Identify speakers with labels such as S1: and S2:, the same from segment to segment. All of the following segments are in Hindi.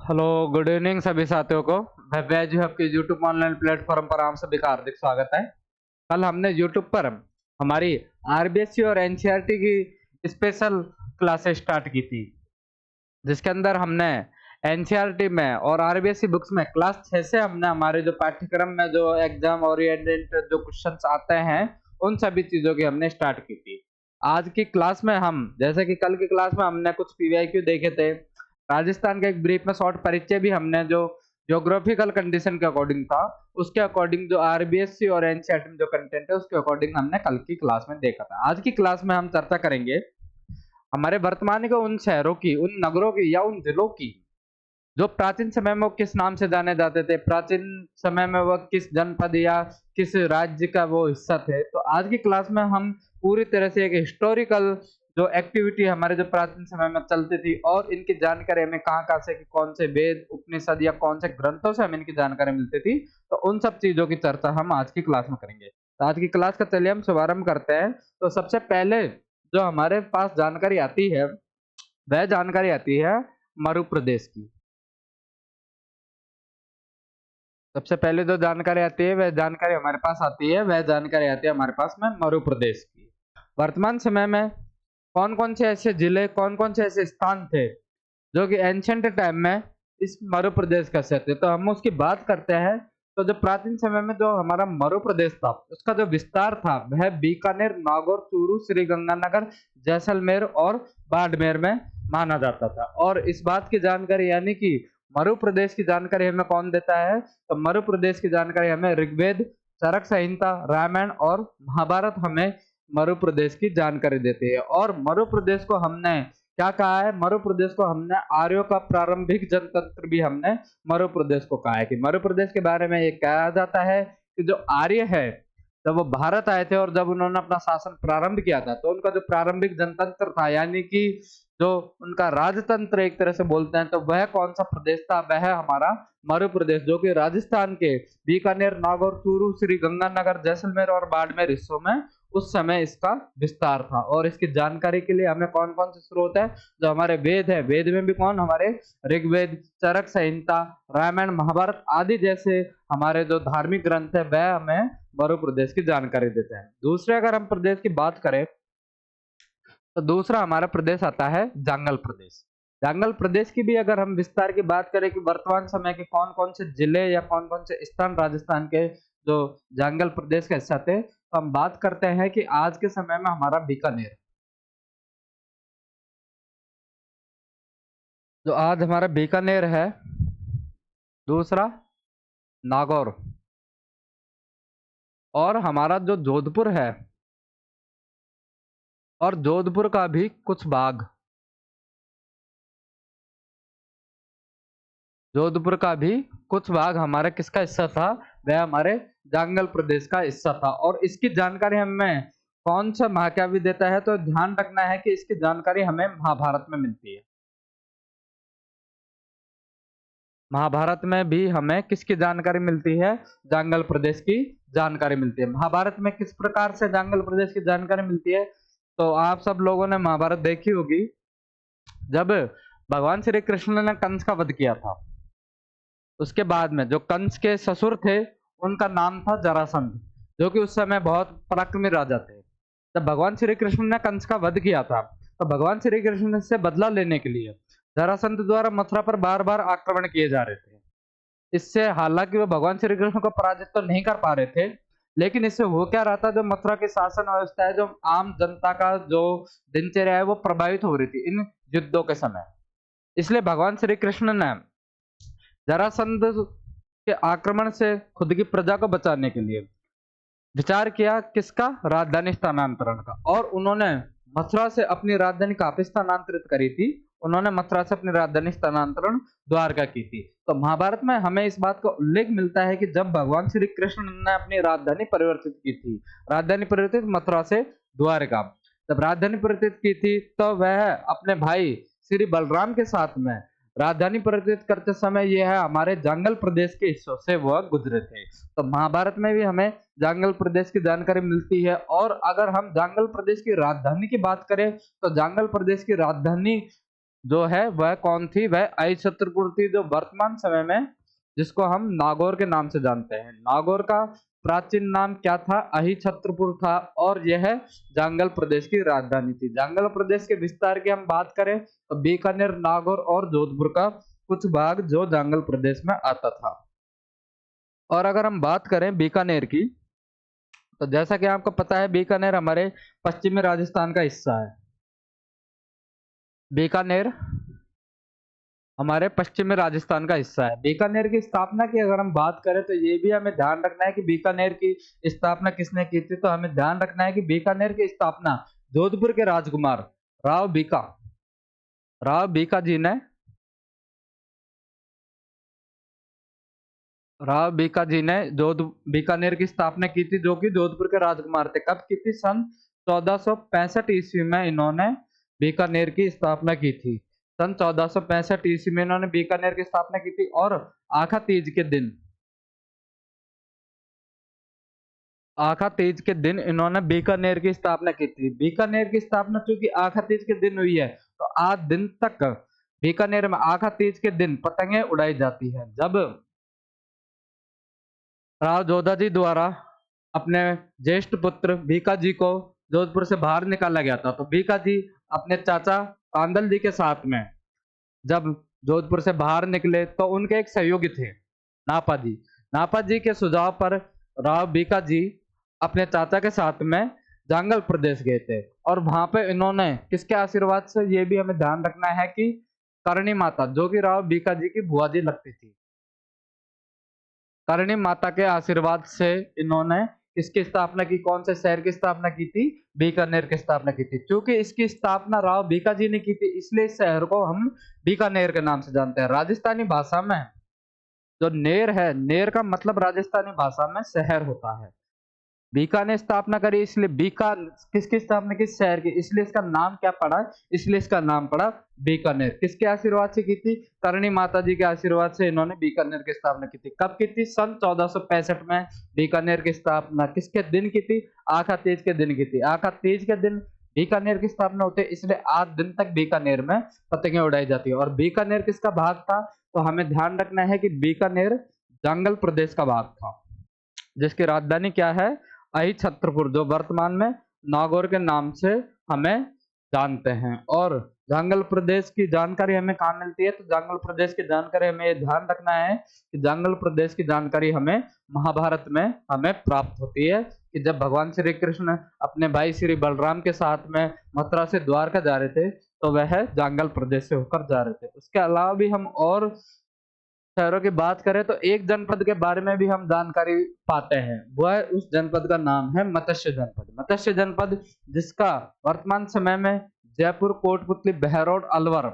S1: हेलो, गुड इवनिंग सभी साथियों को। मैं बैज हब के यूट्यूब ऑनलाइन प्लेटफॉर्म पर आप सभी का हार्दिक स्वागत है। कल हमने यूट्यूब पर हमारी आरबीएससी और एनसीईआरटी की स्पेशल क्लासेस स्टार्ट की थी, जिसके अंदर हमने एनसीईआरटी में और आरबीएससी बुक्स में क्लास 6 से हमने हमारे जो पाठ्यक्रम में जो एग्जाम ओरिएंटेड जो क्वेश्चंस आते हैं उन सभी चीजों की हमने स्टार्ट की थी। आज की क्लास में हम जैसे कि कल की क्लास में हमने कुछ पीवाईक्यू देखे थे, राजस्थान के एक ब्रीफ में शॉर्ट परिचय भी हमने जो ज्योग्राफिकल कंडीशन के अकॉर्डिंग था उसके अकॉर्डिंग जो आरबीएससी और एनसीईआरटी में जो कंटेंट है उसके अकॉर्डिंग हमने कल की क्लास में देखा था। आज की क्लास में हम चर्चा करेंगे हमारे वर्तमान के उन शहरों की, उन नगरों की या उन जिलों की जो प्राचीन समय में वो किस नाम से जाने जाते थे, प्राचीन समय में वह किस जनपद या किस राज्य का वो हिस्सा थे। तो आज की क्लास में हम पूरी तरह से एक हिस्टोरिकल जो एक्टिविटी हमारे जो प्राचीन समय में चलती थी और इनकी जानकारी हमें कहाँ से कि कौन से वेद उपनिषद या कौन से ग्रंथों से हमें इनकी जानकारी मिलती थी, तो उन सब चीजों की चर्चा हम आज की क्लास में करेंगे। तो आज की क्लास का चलिए हम शुभारंभ करते हैं। तो सबसे पहले जो हमारे पास जानकारी आती है वह जानकारी आती है मरु प्रदेश की। सबसे पहले जो जानकारी आती है वह जानकारी हमारे पास आती है, वह जानकारी आती है हमारे पास में मरु प्रदेश की। वर्तमान समय में कौन कौन से ऐसे जिले, कौन कौन से ऐसे स्थान थे जो कि एंशियंट टाइम में इस मरु प्रदेश का हिस्सा थे, तो हम उसकी बात करते हैं। तो जो प्राचीन समय में जो हमारा मरु प्रदेश था उसका जो विस्तार था वह बीकानेर, नागौर, चूरू, श्रीगंगानगर, जैसलमेर और बाड़मेर में माना जाता था। और इस बात की जानकारी यानी कि मरु प्रदेश की जानकारी हमें कौन देता है, तो मरु प्रदेश की जानकारी हमें ऋग्वेद, चरक संहिता, रामायण और महाभारत हमें मरु प्रदेश की जानकारी देती है। और मरु प्रदेश को हमने क्या कहा है, मरु प्रदेश को हमने आर्यों का प्रारंभिक जनतंत्र भी हमने मरु प्रदेश को कहा है। कि मरु प्रदेश के बारे में ये कहा जाता है कि जो आर्य है जब वो भारत आए थे और जब उन्होंने अपना शासन प्रारंभ किया था तो उनका जो प्रारंभिक जनतंत्र था यानी कि जो उनका राजतंत्र एक तरह से बोलते हैं, तो वह कौन सा प्रदेश था, वह हमारा मरु प्रदेश, जो कि राजस्थान के बीकानेर, नागौर, चूरू, श्री गंगानगर, जैसलमेर और बाड़मेर हिस्सों में उस समय इसका विस्तार था। और इसकी जानकारी के लिए हमें कौन कौन से स्रोत है, जो हमारे वेद है, वेद में भी कौन, हमारे ऋग्वेद, चरक संहिता, रामायण, महाभारत आदि जैसे हमारे जो धार्मिक ग्रंथ है वह हमें मरु प्रदेश की जानकारी देते हैं। दूसरे अगर हम प्रदेश की बात करें तो दूसरा हमारा प्रदेश आता है जांगल प्रदेश। जांगल प्रदेश की भी अगर हम विस्तार की बात करें कि वर्तमान समय के कौन कौन से जिले या कौन कौन से स्थान राजस्थान के जो जांगल प्रदेश का हिस्सा थे, तो हम बात करते हैं कि आज के समय में हमारा बीकानेर, जो आज हमारा बीकानेर है, दूसरा नागौर, और हमारा जो जोधपुर है, और जोधपुर का भी कुछ भाग, जोधपुर का भी कुछ भाग हमारे किसका हिस्सा था, वह हमारे जांगल प्रदेश का हिस्सा था। और इसकी जानकारी हमें कौन सा महाकाव्य देता है, तो ध्यान रखना है कि इसकी जानकारी हमें महाभारत में मिलती है। महाभारत में भी हमें किसकी जानकारी मिलती है, जांगल प्रदेश की जानकारी मिलती है। महाभारत में किस प्रकार से जांगल प्रदेश की जानकारी मिलती है, तो आप सब लोगों ने महाभारत देखी होगी। जब भगवान श्री कृष्ण ने कंस का वध किया था, उसके बाद में जो कंस के ससुर थे उनका नाम था जरासंध, जो कि उस समय बहुत पराक्रमी राजा थे। जब भगवान श्री कृष्ण ने कंस का वध किया था तो भगवान श्री कृष्ण से बदला लेने के लिए जरासंध द्वारा मथुरा पर बार बार आक्रमण किए जा रहे थे। इससे हालांकि वो भगवान श्री कृष्ण को पराजित तो नहीं कर पा रहे थे, लेकिन इससे हो क्या रहा था, जो मथुरा की शासन व्यवस्था है, जो आम जनता का जो दिनचर्या है वो प्रभावित हो रही थी इन युद्धों के समय। इसलिए भगवान श्री कृष्ण ने जरासंध के आक्रमण से खुद की प्रजा को बचाने के लिए विचार किया किसका, राजधानी स्थानांतरण का। और उन्होंने मथुरा से अपनी राजधानी कहाँ पे स्थानांतरित करी थी, उन्होंने मथुरा से अपनी राजधानी स्थानांतरण द्वारका की थी। तो महाभारत में हमें इस बात का उल्लेख मिलता है कि जब भगवान श्री कृष्ण ने अपनी राजधानी परिवर्तित की थी, राजधानी परिवर्तित मथुरा से द्वारका, जब राजधानी परिवर्तित की थी तो वह अपने भाई श्री बलराम के साथ में राजधानी परिवर्तित करते समय यह है हमारे जांगल प्रदेश के हिस्सों से वह गुजरे थे। तो महाभारत में भी हमें जांगल प्रदेश की जानकारी मिलती है। और अगर हम जांगल प्रदेश की राजधानी की बात करें तो जांगल प्रदेश की राजधानी जो है वह कौन थी? वह अहिछत्रपुर थी, जो वर्तमान समय में जिसको हम नागौर के नाम से जानते हैं। नागौर का प्राचीन नाम क्या था? अहिछत्रपुर था, और यह जांगल प्रदेश की राजधानी थी। जांगल प्रदेश के विस्तार की हम बात करें तो बीकानेर, नागौर और जोधपुर का कुछ भाग जो जांगल प्रदेश में आता था। और अगर हम बात करें बीकानेर की, तो जैसा कि आपको पता है बीकानेर हमारे पश्चिमी राजस्थान का हिस्सा है। बीकानेर हमारे पश्चिमी राजस्थान का हिस्सा है। बीकानेर की स्थापना की अगर हम बात करें तो ये भी हमें ध्यान रखना है कि बीकानेर की स्थापना किसने की थी। तो हमें ध्यान रखना है कि बीकानेर की स्थापना जोधपुर के राजकुमार राव बीका जी ने बीकानेर की स्थापना की थी, जो कि जोधपुर के राजकुमार थे। कब की थी? सन 1465 ईस्वी में इन्होंने बीकानेर की स्थापना की थी। सन 1465 ईस्वी में इन्होंने बीकानेर की स्थापना की थी, और आखा तीज के दिन इन्होंने बीकानेर की स्थापना की थी। बीकानेर की स्थापना चूंकि आखा तीज के दिन हुई है, तो आज दिन तक बीकानेर में आखा तीज के दिन पतंगे उड़ाई जाती है। जब राव जोधा जी द्वारा अपने ज्येष्ठ पुत्र बीका जी को जोधपुर से बाहर निकाला गया था, तो बीका जी अपने चाचा कांदल जी के साथ में जब जोधपुर से बाहर निकले, तो उनके एक सहयोगी थे नापा जी के सुझाव पर राव बीका जी अपने चाचा के साथ में जांगल प्रदेश गए थे, और वहां पे इन्होंने किसके आशीर्वाद से, ये भी हमें ध्यान रखना है कि करणी माता, जो कि राव बीका जी की बुआ जी लगती थी, करणी माता के आशीर्वाद से इन्होंने इसकी स्थापना की। कौन से शहर की स्थापना की थी? बीकानेर की स्थापना की थी। क्योंकि इसकी स्थापना राव बीका जी ने की थी, इसलिए इस शहर को हम बीकानेर के नाम से जानते हैं। राजस्थानी भाषा में जो नेर है, नेर का मतलब राजस्थानी भाषा में शहर होता है। बीका ने स्थापना करी, इसलिए बीका किसकी स्थापना की? शहर की, इसलिए इसका नाम क्या पड़ा? इसलिए इसका नाम पड़ा बीकानेर। किसके आशीर्वाद से की थी? करणी माता जी के आशीर्वाद से इन्होंने बीकानेर की स्थापना की थी। कब की थी? सन 1465 में बीकानेर की स्थापना किसके दिन की थी? आखा तीज के दिन की थी। आखा तीज के दिन बीकानेर की स्थापना होती है, इसलिए आज दिन तक बीकानेर में पतंगे उड़ाई जाती है। और बीकानेर किसका भाग था? तो हमें ध्यान रखना है कि बीकानेर जांगल प्रदेश का भाग था, जिसकी राजधानी क्या है? अहिछत्रपुर, जो वर्तमान में नागौर के नाम से हमें जानते हैं। और जांगल प्रदेश की जानकारी हमें कहाँ मिलती है? तो जांगल प्रदेश की जानकारी हमें ध्यान रखना है कि जांगल प्रदेश की जानकारी हमें महाभारत में हमें प्राप्त होती है, कि जब भगवान श्री कृष्ण अपने भाई श्री बलराम के साथ में मथुरा से द्वारका जा रहे थे, तो वह जांगल प्रदेश से होकर जा रहे थे। उसके अलावा भी हम और शहरों की बात करें तो एक जनपद के बारे में भी हम जानकारी पाते हैं। वह उस जनपद का नाम है मत्स्य जनपद। मत्स्य जनपद जिसका वर्तमान समय में जयपुर, कोटपुतली, बहरौड, अलवर,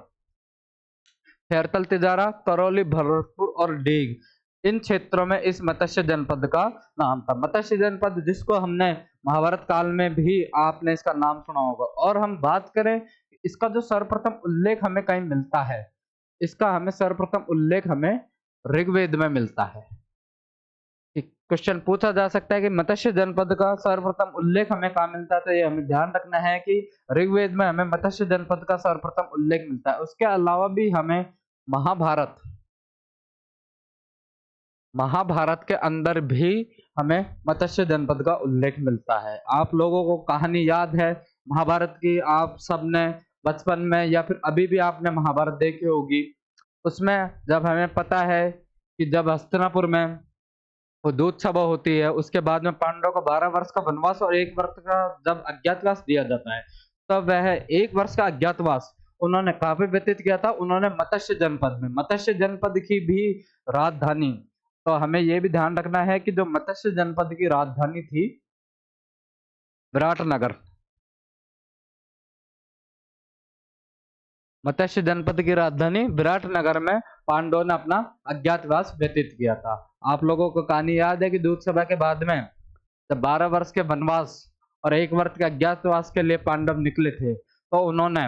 S1: खैरतल, तिजारा, करौली, भरतपुर और डीग, इन क्षेत्रों में इस मत्स्य जनपद का नाम था। मत्स्य जनपद जिसको हमने महाभारत काल में भी आपने इसका नाम सुना होगा। और हम बात करें इसका जो सर्वप्रथम उल्लेख हमें कहीं मिलता है, इसका हमें सर्वप्रथम उल्लेख हमें ऋग्वेद में मिलता है। क्वेश्चन पूछा जा सकता है कि मत्स्य जनपद का सर्वप्रथम उल्लेख हमें कहाँ मिलता है, तो ये हमें ध्यान रखना है कि ऋग्वेद में हमें मत्स्य जनपद का सर्वप्रथम उल्लेख मिलता है। उसके अलावा भी हमें महाभारत के अंदर भी हमें मत्स्य जनपद का उल्लेख मिलता है। आप लोगों को कहानी याद है महाभारत की? आप सबने बचपन में या फिर अभी भी आपने महाभारत देखी होगी। उसमें जब हमें पता है कि जब हस्तिनापुर में वो दूध सभा होती है, उसके बाद में पांडवों को 12 वर्ष का वनवास और 1 वर्ष का जब अज्ञातवास दिया जाता है, तब वह 1 वर्ष का अज्ञातवास उन्होंने कहाँ पे व्यतीत किया था? उन्होंने मत्स्य जनपद में। मत्स्य जनपद की भी राजधानी, तो हमें यह भी ध्यान रखना है कि जो मत्स्य जनपद की राजधानी थी विराटनगर, मत्स्य जनपद की राजधानी विराटनगर में पांडवों ने अपना अज्ञातवास व्यतीत किया था। आप लोगों को कहानी याद है कि दूध सभा के बाद में जब 12 वर्ष के वनवास और 1 वर्ष के अज्ञातवास के लिए पांडव निकले थे, तो उन्होंने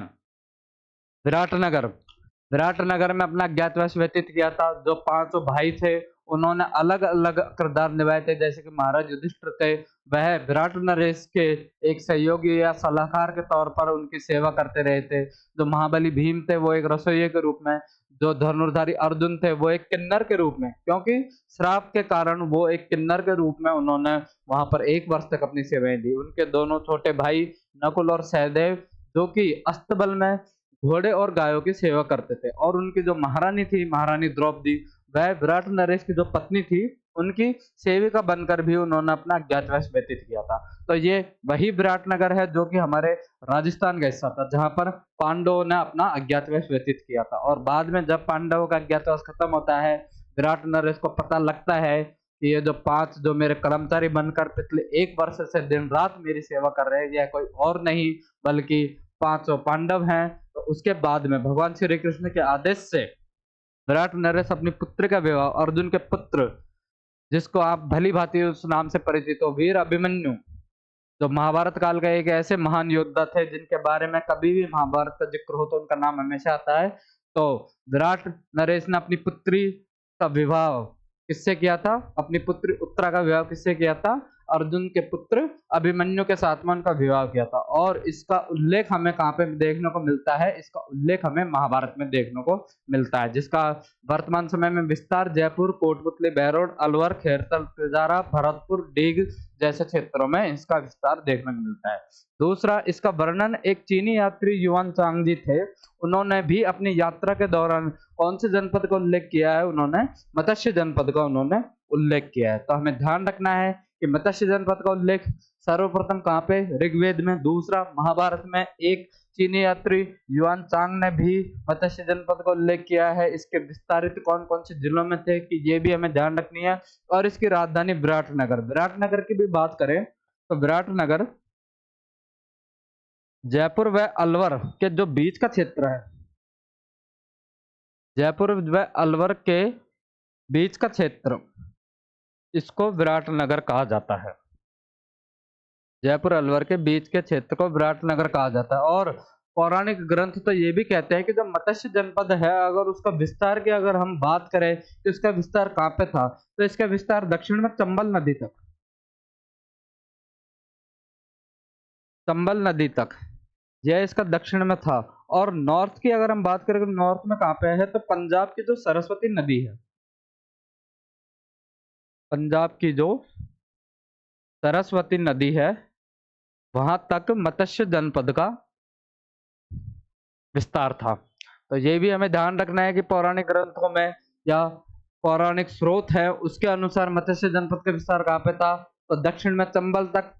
S1: विराटनगर में अपना अज्ञातवास व्यतीत किया था। जो 5 भाई थे उन्होंने अलग अलग किरदार निभाए थे, जैसे कि महाराज युधिष्ठिर थे, वह विराट नरेश के एक सहयोगी या सलाहकार के तौर पर उनकी सेवा करते रहे थे। जो महाबली भीम थे वो एक रसोइये के रूप में, जो धनुर्धारी अर्जुन थे वो एक किन्नर के रूप में, क्योंकि श्राप के कारण वो एक किन्नर के रूप में उन्होंने वहां पर 1 वर्ष तक अपनी सेवाएं दी। उनके दोनों छोटे भाई नकुल और सहदेव, जो कि अस्तबल में घोड़े और गायों की सेवा करते थे, और उनकी जो महारानी थी, महारानी द्रौपदी, वह विराट नरेश की जो पत्नी थी, उनकी सेविका बनकर भी उन्होंने अपना अज्ञातवास व्यतीत किया था। तो ये वही विराटनगर है जो कि हमारे राजस्थान का हिस्सा था, जहां पर पांडवों ने अपना अज्ञातवास व्यतीत किया था। और बाद में जब पांडवों का अज्ञातवास खत्म होता है, विराट नरेश को पता लगता है कि ये जो 5 जो मेरे कर्मचारी बनकर पिछले 1 वर्ष से दिन रात मेरी सेवा कर रहे हैं, यह कोई और नहीं बल्कि 5 पांडव हैं। तो उसके बाद में भगवान श्री कृष्ण के आदेश से विराट नरेश अपनी पुत्री का विवाह अर्जुन के पुत्र, जिसको आप भली भांति उस नाम से परिचित हो, वीर अभिमन्यु, जो महाभारत काल का एक ऐसे महान योद्धा थे जिनके बारे में कभी भी महाभारत का जिक्र हो तो उनका नाम हमेशा आता है। तो विराट नरेश ने अपनी पुत्री का विवाह किससे किया था? अपनी पुत्री उत्तरा का विवाह किससे किया था? अर्जुन के पुत्र अभिमन्यु के साथ में उनका विवाह किया था। और इसका उल्लेख हमें कहाँ पे देखने को मिलता है? इसका उल्लेख हमें महाभारत में देखने को मिलता है, जिसका वर्तमान समय में विस्तार जयपुर, कोटपुतली, बहरोड, अलवर, खेरतल, तिजारा, भरतपुर, डीग जैसे क्षेत्रों में इसका विस्तार देखने को मिलता है। दूसरा, इसका वर्णन एक चीनी यात्री युआन चांग जी थे, उन्होंने भी अपनी यात्रा के दौरान कौन से जनपद का उल्लेख किया है? उन्होंने मत्स्य जनपद का उन्होंने उल्लेख किया है। तो हमें ध्यान रखना है कि मत्स्य जनपद का उल्लेख सर्वप्रथम कहाँ पे? ऋग्वेद में। दूसरा, महाभारत में एक चीनी यात्री युआन चांग ने भी मत्स्य जनपद का उल्लेख किया है। इसके विस्तारित कौन कौन से जिलों में थे कि ये भी हमें ध्यान रखनी है। और इसकी राजधानी विराटनगर, विराटनगर की भी बात करें तो विराटनगर जयपुर व अलवर के जो बीच का क्षेत्र है, जयपुर व अलवर के बीच का क्षेत्र, इसको विराटनगर कहा जाता है। जयपुर अलवर के बीच के क्षेत्र को विराटनगर कहा जाता है। और पौराणिक ग्रंथ तो ये भी कहते हैं कि जो मत्स्य जनपद है, अगर उसका विस्तार की अगर हम बात करें तो इसका विस्तार कहाँ पे था? तो इसका विस्तार दक्षिण में चंबल नदी तक, चंबल नदी तक यह इसका दक्षिण में था। और नॉर्थ की अगर हम बात करें तो नॉर्थ में कहाँ पे है? तो पंजाब की जो सरस्वती नदी है, पंजाब की जो सरस्वती नदी है, वहां तक मत्स्य जनपद का विस्तार था। तो ये भी हमें ध्यान रखना है कि पौराणिक ग्रंथों में या पौराणिक स्रोत है उसके अनुसार मत्स्य जनपद का विस्तार कहाँ पे था? तो दक्षिण में चंबल तक,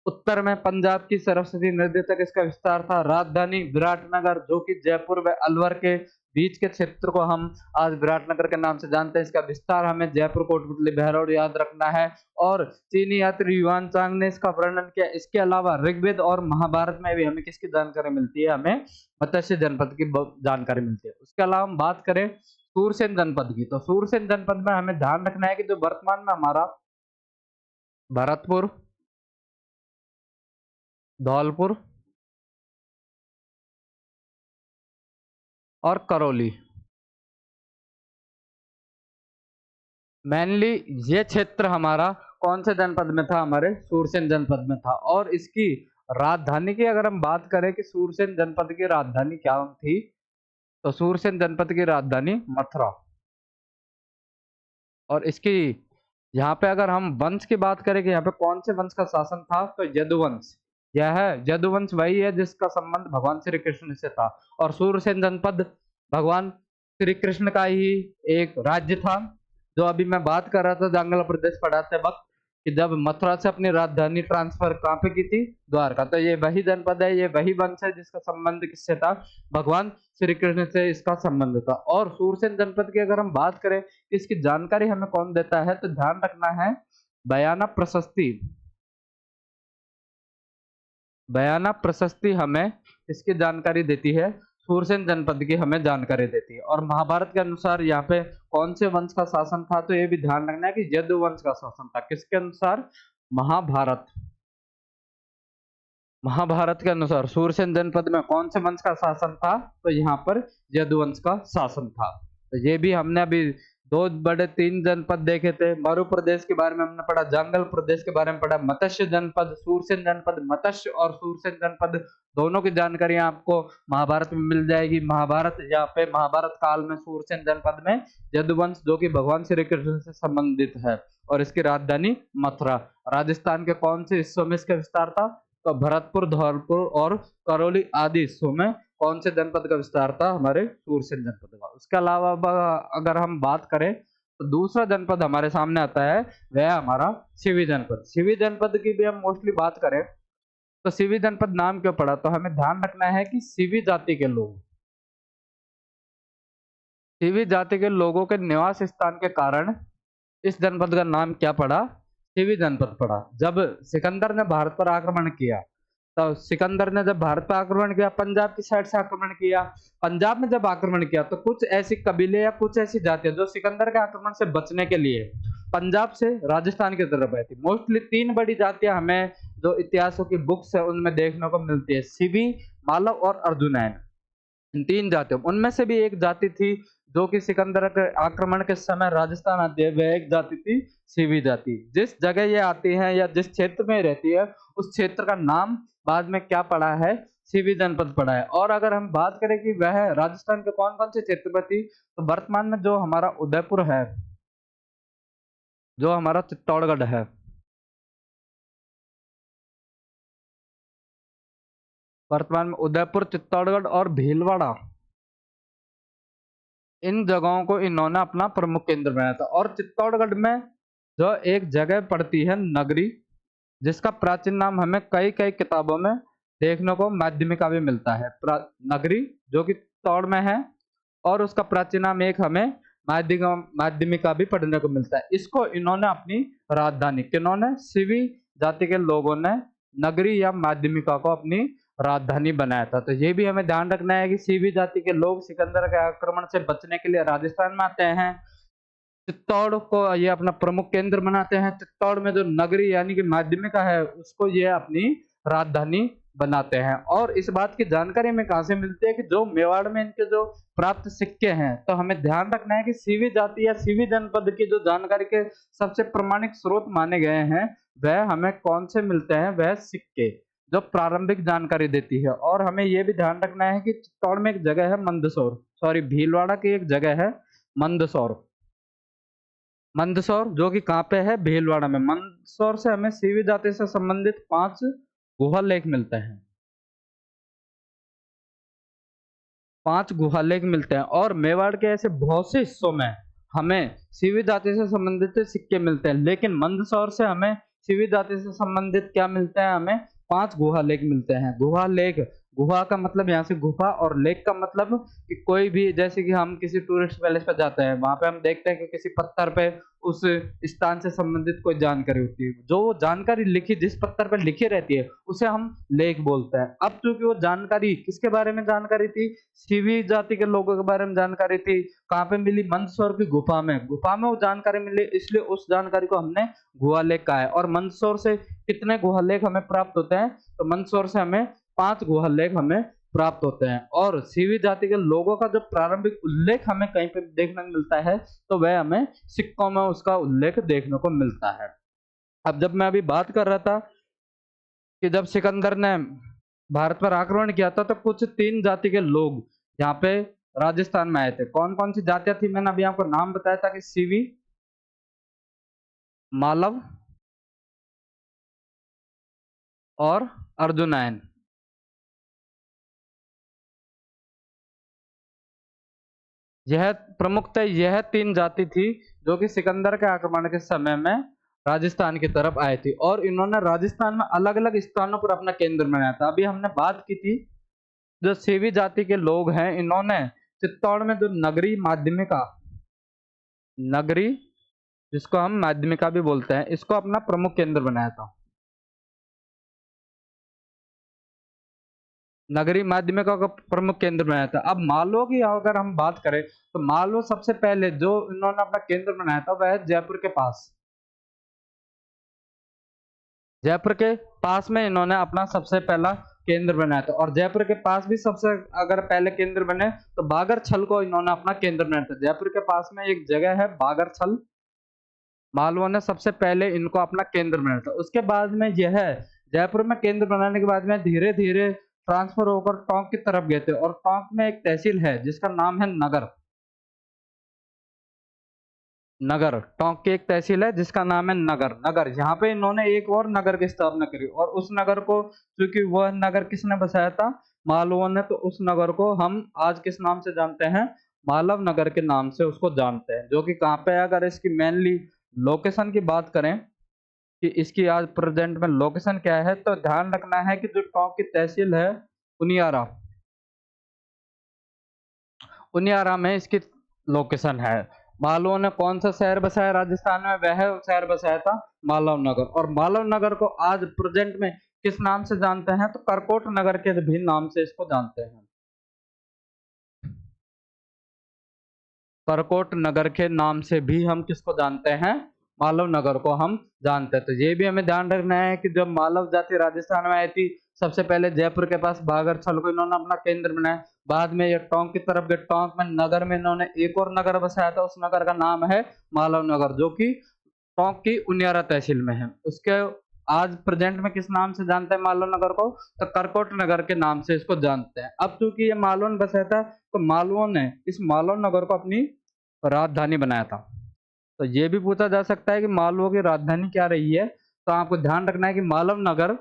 S1: उत्तर में पंजाब की सरस्वती नदी तक इसका विस्तार था। राजधानी विराटनगर, जो कि जयपुर व अलवर के बीच के क्षेत्र को हम आज विराटनगर के नाम से जानते हैं, इसका विस्तार हमें जयपुर, कोटपुतली, बहरौड याद रखना है। और चीनी यात्री युआन चांग ने इसका वर्णन किया। इसके अलावा ऋग्वेद और महाभारत में भी हमें किसकी जानकारी मिलती है? हमें मत्स्य जनपद की जानकारी मिलती है। उसके अलावा हम बात करें सूरसेन जनपद की, तो सूरसेन जनपद में हमें ध्यान रखना है कि जो वर्तमान में हमारा भरतपुर, धौलपुर और करौली, मेनली ये क्षेत्र हमारा कौन से जनपद में था? हमारे सूरसेन जनपद में था। और इसकी राजधानी की अगर हम बात करें कि सूरसेन जनपद की राजधानी क्या थी, तो सूरसेन जनपद की राजधानी मथुरा। और इसकी यहाँ पे अगर हम वंश की बात करें कि यहाँ पे कौन से वंश का शासन था, तो यदुवंश। यह यदुवंश वही है जिसका संबंध भगवान श्री कृष्ण से था। और सूरसेन जनपद भगवान श्री कृष्ण का ही एक राज्य था। जो अभी मैं बात कर रहा था जांगला प्रदेश पढ़ाते वक्त, कि जब मथुरा से अपनी राजधानी ट्रांसफर कहाँ पे की थी? द्वारका। तो ये वही जनपद है, ये वही वंश है जिसका संबंध किससे था? भगवान श्री कृष्ण से इसका संबंध था। और सूरसेन जनपद की अगर हम बात करें, इसकी जानकारी हमें कौन देता है? तो ध्यान रखना है, बयाना प्रशस्ति, बयाना प्रशस्ति हमें इसकी जानकारी देती है, सूरसेन जनपद की हमें जानकारी देती है। और महाभारत के अनुसार यहाँ पे कौन से वंश का शासन था? तो ये भी ध्यान रखना है कि यदुवंश का शासन था। किसके अनुसार? महाभारत, महाभारत के अनुसार सूरसेन जनपद में कौन से वंश का शासन था? तो यहाँ पर यदुवंश का शासन था। तो ये भी हमने अभी दो बड़े तीन जनपद देखे थे। मरु प्रदेश के बारे में हमने पढ़ा, जंगल प्रदेश के बारे में पढ़ा, मत्स्य जनपद, सूरसेन जनपद, मत्स्य और सूरसेन जनपद दोनों की जानकारी आपको महाभारत में मिल जाएगी। महाभारत, यहाँ पे महाभारत काल में सूरसेन जनपद में यदुवंश जो कि भगवान श्री कृष्ण से संबंधित है और इसकी राजधानी मथुरा। राजस्थान के कौन से हिस्सों में इसका विस्तार था? तो भरतपुर, धौलपुर और करौली आदि हिस्सों में कौन से जनपद का विस्तार था? हमारे सूरसेन जनपद का। उसके अलावा अगर हम बात करें तो दूसरा जनपद हमारे सामने आता है, वह हमारा सिवी जनपद। सिवी जनपद की भी हम मोस्टली बात करें तो सिवी जनपद नाम क्यों पड़ा? तो हमें ध्यान रखना है कि सिवी जाति के लोग, सिवी जाति के लोगों के निवास स्थान के कारण इस जनपद का नाम क्या पड़ा? सिवी जनपद पड़ा। जब सिकंदर ने भारत पर आक्रमण किया, तो सिकंदर ने जब भारत पर आक्रमण किया, पंजाब की साइड से आक्रमण किया। पंजाब में जब आक्रमण किया तो कुछ ऐसी कबीले या कुछ ऐसी जातियां जो सिकंदर के आक्रमण से बचने के लिए पंजाब से राजस्थान की तरफ आई थी। मोस्टली तीन बड़ी जातियां हमें जो इतिहासों की बुक्स है उनमें देखने को मिलती है, सिवी, मालव और अर्जुनैन। इन तीन जातियों, उनमें से भी एक जाति थी जो कि सिकंदर के आक्रमण के समय राजस्थान आती है, वह एक जाति थी सिवी जाति। जिस जगह ये आती है या जिस क्षेत्र में रहती है उस क्षेत्र का नाम बाद में क्या पड़ा है? सिवी जनपद पड़ा है। और अगर हम बात करें कि वह राजस्थान के कौन कौन से क्षेत्र में थी, तो वर्तमान में जो हमारा उदयपुर है, जो हमारा चित्तौड़गढ़ है, वर्तमान में उदयपुर, चित्तौड़गढ़ और भीलवाड़ा, इन जगहों को इन्होंने अपना प्रमुख केंद्र बनाया था। और चित्तौड़गढ़ में जो एक जगह पड़ती है नगरी, जिसका प्राचीन नाम हमें कई कई किताबों में देखने को माध्यमिका भी मिलता है, नगरी जो कि तौड़ में है, और उसका प्राचीन नाम एक हमें माध्यमिका भी पढ़ने को मिलता है। इसको इन्होंने अपनी राजधानी, किन्होंने? सिवी जाति के लोगों ने नगरी या माध्यमिका को अपनी राजधानी बनाया था। तो ये भी हमें ध्यान रखना है कि सिवी जाति के लोग सिकंदर के आक्रमण से बचने के लिए राजस्थान में आते हैं, चित्तौड़ को ये अपना प्रमुख केंद्र बनाते हैं, चित्तौड़ में जो नगरी यानी कि माध्यमिका है उसको ये अपनी राजधानी बनाते हैं। और इस बात की जानकारी हमें कहां से मिलती है कि जो मेवाड़ में इनके जो प्राप्त सिक्के हैं, तो हमें ध्यान रखना है कि सिवी जाति या सिवी जनपद की जो जानकारी के सबसे प्रमाणिक स्रोत माने गए हैं वह हमें कौन से मिलते हैं? वह सिक्के जो प्रारंभिक जानकारी देती है। और हमें यह भी ध्यान रखना है कि चित्तौड़ में एक जगह है मंदसौर, सॉरी भीलवाड़ा की एक जगह है मंदसौर, मंदसौर जो कि कहाँ पे है? भीलवाड़ा में। मंदसौर से हमें सीवी जाति से संबंधित 5 गुहा लेख मिलते हैं, 5 गुहा लेख मिलते हैं। और मेवाड़ के ऐसे बहुत से हिस्सों में हमें सीवी जाति से संबंधित सिक्के मिलते हैं, लेकिन मंदसौर से हमें सीवी जाति से संबंधित क्या मिलते हैं? हमें 5 गुहा लेख मिलते हैं। गुहा लेख, गुहा का मतलब यहाँ से गुफा, और लेख का मतलब कि कोई भी, जैसे कि हम किसी टूरिस्ट पैलेस पर जाते हैं, वहां पे हम देखते हैं कि किसी पत्थर पे उस स्थान से संबंधित कोई जानकारी होती है, जो वो जानकारी लिखी जिस पत्थर पर लिखी रहती है उसे हम लेख बोलते हैं। अब चूंकि वो जानकारी किसके बारे में जानकारी थी? सीवी जाति के लोगों के बारे में जानकारी थी। कहाँ पे मिली? मंदसौर की गुफा में, गुफा में वो जानकारी मिली, इसलिए उस जानकारी को हमने गुहा लेख कहा है। और मंदसौर से कितने गुहा लेख हमें प्राप्त होते हैं? तो मंदसौर से हमें 5 गुहा लेख हमें प्राप्त होते हैं। और सीवी जाति के लोगों का जो प्रारंभिक उल्लेख हमें कहीं पे देखने को मिलता है तो वह हमें सिक्कों में उसका उल्लेख देखने को मिलता है। अब जब मैं अभी बात कर रहा था कि जब सिकंदर ने भारत पर आक्रमण किया था तो कुछ 3 जाति के लोग यहाँ पे राजस्थान में आए थे। कौन कौन सी जातियां थी? मैंने अभी आपको नाम बताया था कि सीवी, मालव और अर्जुनैन। यह प्रमुखतः यह 3 जाति थी जो कि सिकंदर के आक्रमण के समय में राजस्थान की तरफ आई थी, और इन्होंने राजस्थान में अलग अलग स्थानों पर अपना केंद्र बनाया था। अभी हमने बात की थी जो सेवी जाति के लोग हैं, इन्होंने चित्तौड़ में जो नगरी माध्यमिका, नगरी जिसको हम माध्यमिका भी बोलते हैं, इसको अपना प्रमुख केंद्र बनाया था। नगरी माध्यमिका का प्रमुख केंद्र बनाया था। अब मालवों की अगर हम बात करें तो मालवो सबसे पहले जो इन्होंने अपना केंद्र बनाया था वह जयपुर के पास, जयपुर के पास में इन्होंने अपना सबसे पहला केंद्र बनाया था। और जयपुर के पास भी सबसे अगर पहले केंद्र बने तो बागरछल को इन्होंने अपना केंद्र बनाया था। जयपुर के पास में एक जगह है बागरछल, मालवों ने सबसे पहले इनको अपना केंद्र बनाया था। उसके बाद में यह जयपुर में केंद्र बनाने के बाद में धीरे धीरे ट्रांसफर होकर टोंक की तरफ गए थे। और टोंक में एक तहसील है जिसका नाम है नगर। नगर, टोंक की एक तहसील है जिसका नाम है नगर। नगर यहाँ पे इन्होंने एक और नगर की स्थापना करी, और उस नगर को, क्योंकि वह नगर किसने बसाया था, मालवों ने, तो उस नगर को हम आज किस नाम से जानते हैं, मालव नगर के नाम से उसको जानते हैं। जो कि कहाँ पे है, अगर इसकी मेनली लोकेशन की बात करें कि इसकी आज प्रेजेंट में लोकेशन क्या है, तो ध्यान रखना है कि जो टोंक की तहसील है उनियारा, उनियारा में इसकी लोकेशन है। मालवों ने कौन सा शहर बसाया राजस्थान में, वह शहर बसाया था मालव नगर। और मालव नगर को आज प्रेजेंट में किस नाम से जानते हैं, तो करकोट नगर के भी नाम से इसको जानते हैं। करकोट नगर के नाम से भी हम किसको जानते हैं, मालव नगर को हम जानते हैं। तो ये भी हमें ध्यान रखना है कि जब मालव जाति राजस्थान में आई थी, सबसे पहले जयपुर के पास बागरछल को इन्होंने अपना केंद्र बनाया। बाद में ये टोंक की तरफ गए, टोंक में नगर में इन्होंने एक और नगर बसाया था, उस नगर का नाम है मालव नगर, जो कि टोंक की उनियारा तहसील में है। उसके आज प्रेजेंट में किस नाम से जानते हैं मालव नगर को, तो करकोट नगर के नाम से इसको जानते हैं। अब चूंकि ये मालवों ने बसाया था, तो मालवों ने इस मालव नगर को अपनी राजधानी बनाया था। तो ये भी पूछा जा सकता है कि मालवों की राजधानी क्या रही है, तो आपको ध्यान रखना है कि मालव नगर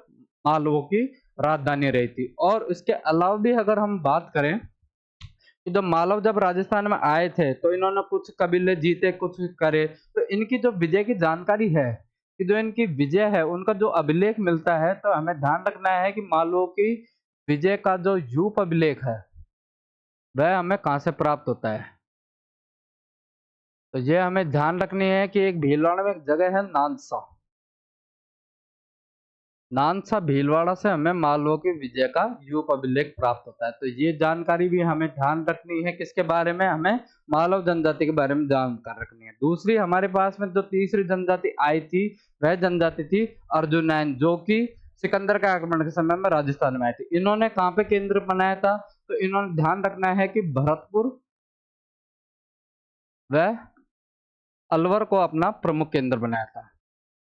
S1: मालवों की राजधानी रही थी। और इसके अलावा भी अगर हम बात करें कि जब मालव जब राजस्थान में आए थे, तो इन्होंने कुछ कबीले जीते, कुछ करे, तो इनकी जो विजय की जानकारी है, कि जो इनकी विजय है उनका जो अभिलेख मिलता है, तो हमें ध्यान रखना है कि मालवों की विजय का जो यूप अभिलेख है वह हमें कहाँ से प्राप्त होता है। तो ये हमें ध्यान रखनी है कि एक भीलवाड़ा में एक जगह है नानसा, नानसा भीलवाड़ा से हमें मालवों की विजय का यूप अभिलेख प्राप्त होता है। तो ये जानकारी भी हमें ध्यान रखनी है, किसके बारे में, हमें मालव जनजाति के बारे में जानकारी रखनी है। दूसरी हमारे पास में जो तीसरी जनजाति आई थी, वह जनजाति थी अर्जुनैन, जो कि सिकंदर के आक्रमण के समय में राजस्थान में आई थी। इन्होंने कहाँ पे केंद्र बनाया था, तो इन्होंने ध्यान रखना है कि भरतपुर व अलवर को अपना प्रमुख केंद्र बनाया था।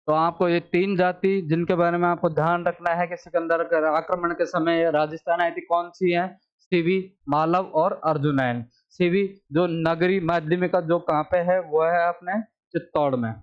S1: तो आपको ये तीन जाति जिनके बारे में आपको ध्यान रखना है कि सिकंदर के आक्रमण के समय राजस्थान आई थी, कौन सी है, सिवी, मालव और अर्जुनैन। सिवी जो नगरी माध्यमिका जो कहाँ पे है, वो है अपने चित्तौड़ में।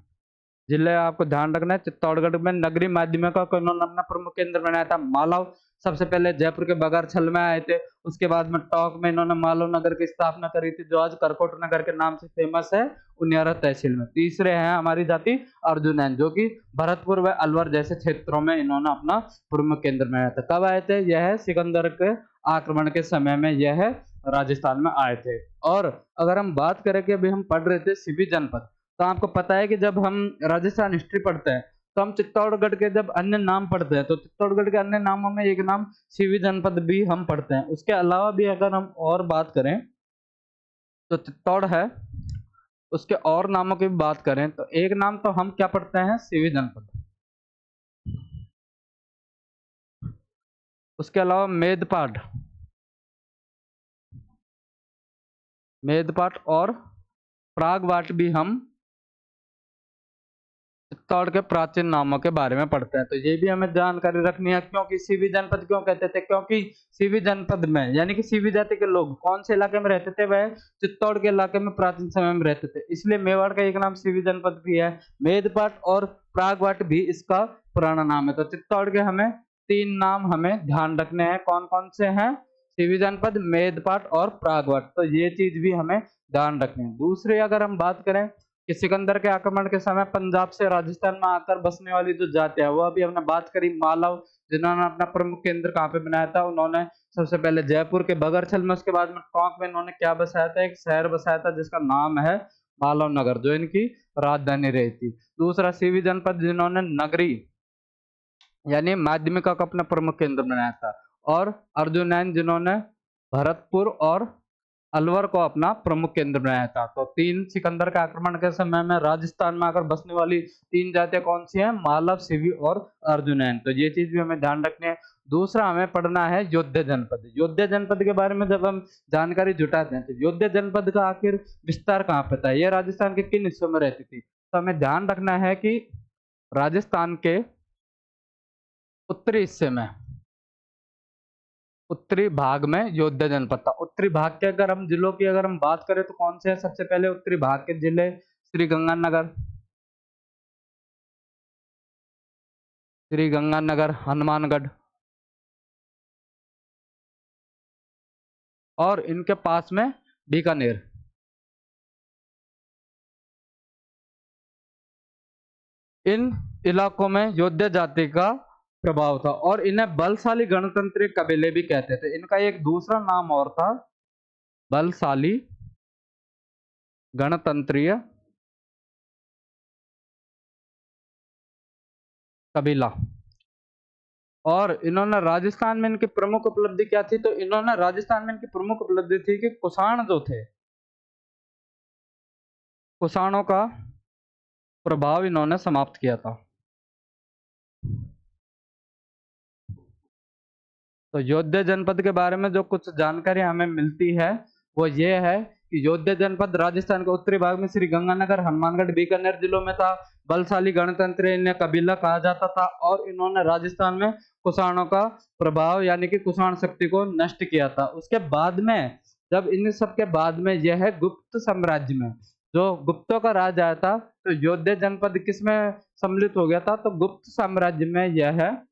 S1: जिले आपको ध्यान रखना है, चित्तौड़गढ़ में नगरी माध्यमिका को इन्होंने अपना प्रमुख केंद्र बनाया था। मालव सबसे पहले जयपुर के बगरछल में आए थे, उसके बाद में टोंक में इन्होंने मालव नगर की स्थापना करी थी, जो आज करकोट नगर के नाम से फेमस है उनियारा तहसील में। तीसरे हैं हमारी जाति अर्जुनैन, जो कि भरतपुर व अलवर जैसे क्षेत्रों में इन्होंने अपना प्रमुख केंद्र बनाया था। कब आए थे, यह सिकंदर के आक्रमण के समय में यह राजस्थान में आए थे। और अगर हम बात करें कि अभी हम पढ़ रहे थे सिवी जनपद, तो आपको पता है कि जब हम राजस्थान हिस्ट्री पढ़ते हैं, तो हम चित्तौड़गढ़ के जब अन्य नाम पढ़ते हैं, तो चित्तौड़गढ़ के अन्य नामों में एक नाम सिवी जनपद भी हम पढ़ते हैं। उसके अलावा भी अगर हम और बात करें, तो चित्तौड़ है, उसके और नामों की भी बात करें, तो एक नाम तो हम क्या पढ़ते हैं, सिवी जनपद। उसके अलावा मेदपाट, मेदपाट और प्रागवाट भी हम चित्तौड़ के प्राचीन नामों के बारे में पढ़ते हैं। तो ये भी हमें जानकारी रखनी है। क्योंकि सीवी जनपद क्यों कहते थे, क्योंकि सीवी जनपद में यानी कि सीवी जाति के लोग कौन से इलाके में रहते थे, वह चित्तौड़ के इलाके में प्राचीन समय में रहते थे, इसलिए मेवाड़ का एक नाम सीवी जनपद भी है। मेदपाट और प्रागवाट भी इसका पुराना नाम है। तो चित्तौड़ के हमें तीन नाम हमें ध्यान रखने हैं, कौन कौन से हैं, सीवी जनपद, मेदपाट और प्रागवाट। तो ये चीज भी हमें ध्यान रखनी है। दूसरी अगर हम बात करें कि सिकंदर के आक्रमण के समय पंजाब से राजस्थान में आकर बसने वाली जो जाति है, वो अभी हमने बात करी मालव, जिन्होंने अपना प्रमुख केंद्र कहाँ पे बनाया था, उन्होंने सबसे पहले जयपुर के बगरछल में, उसके बाद में टोंक में इन्होंने क्या बसाया था, एक शहर बसाया था जिसका नाम है मालव नगर, जो इनकी राजधानी रही थी। दूसरा सीवी जनपद, जिन्होंने नगरी यानी माध्यमिका का अपना प्रमुख केंद्र बनाया था। और अर्जुनैन, जिन्होंने भरतपुर और अलवर को अपना प्रमुख केंद्र बनाया था। तो तीन सिकंदर के आक्रमण के समय में राजस्थान में आकर बसने वाली तीन जातियां कौन सी हैं, मालव, सिवी और अर्जुनैन। तो ये चीज भी हमें ध्यान रखनी है। दूसरा हमें पढ़ना है योद्धा जनपद। योद्धा जनपद के बारे में जब हम जानकारी जुटाते हैं तो योद्धा जनपद का आखिर विस्तार कहाँ पे था, यह राजस्थान के किन हिस्सों में रहती थी। तो हमें ध्यान रखना है कि राजस्थान के उत्तरी हिस्से में, उत्तरी भाग में योद्धा जनपद था। उत्तरी भाग के अगर हम जिलों की अगर हम बात करें तो कौन से हैं, सबसे पहले उत्तरी भाग के जिले श्री गंगानगर, हनुमानगढ़ और इनके पास में बीकानेर। इन इलाकों में योद्धा जाति का प्रभाव था और इन्हें बलशाली गणतंत्री कबीले भी कहते थे। इनका एक दूसरा नाम और था, बलशाली गणतंत्रीय कबीला। और इन्होंने राजस्थान में इनकी प्रमुख उपलब्धि क्या थी, तो इन्होंने राजस्थान में इनकी प्रमुख उपलब्धि थी कि कुषाण जो थे, कुषाणों का प्रभाव इन्होंने समाप्त किया था। तो योद्धा जनपद के बारे में जो कुछ जानकारी हमें मिलती है वो ये है कि योद्धा जनपद राजस्थान के उत्तरी भाग में श्री गंगानगर, हनुमानगढ़, बीकानेर जिलों में था। बलशाली गणतंत्र इन्हें कबीला कहा जाता था और इन्होंने राजस्थान में कुषाणों का प्रभाव यानी कि कुषाण शक्ति को नष्ट किया था। उसके बाद में जब इन सब के बाद में यह गुप्त साम्राज्य में जो गुप्तों का राज आया था तो योद्धा जनपद किसमें सम्मिलित हो गया था, तो गुप्त साम्राज्य में यह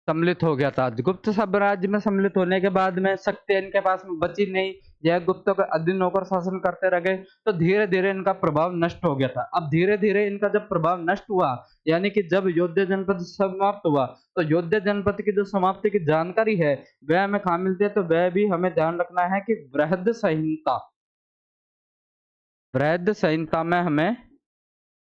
S1: सम्मिलित हो गया था। गुप्त साम्राज्य में सम्मिलित होने के बाद में शक्ति इनके पास में बची नहीं, यह गुप्तों के अधीन होकर शासन करते रह गए, तो धीरे धीरे इनका प्रभाव नष्ट हो गया था। अब धीरे धीरे इनका जब प्रभाव नष्ट हुआ यानी कि जब योद्धा जनपद समाप्त हुआ तो योद्धा जनपद की जो समाप्ति की जानकारी है वह हमें कहाँ मिलती है, तो वह भी हमें ध्यान रखना है कि बृहद संहिता, बृहद संहिता में हमें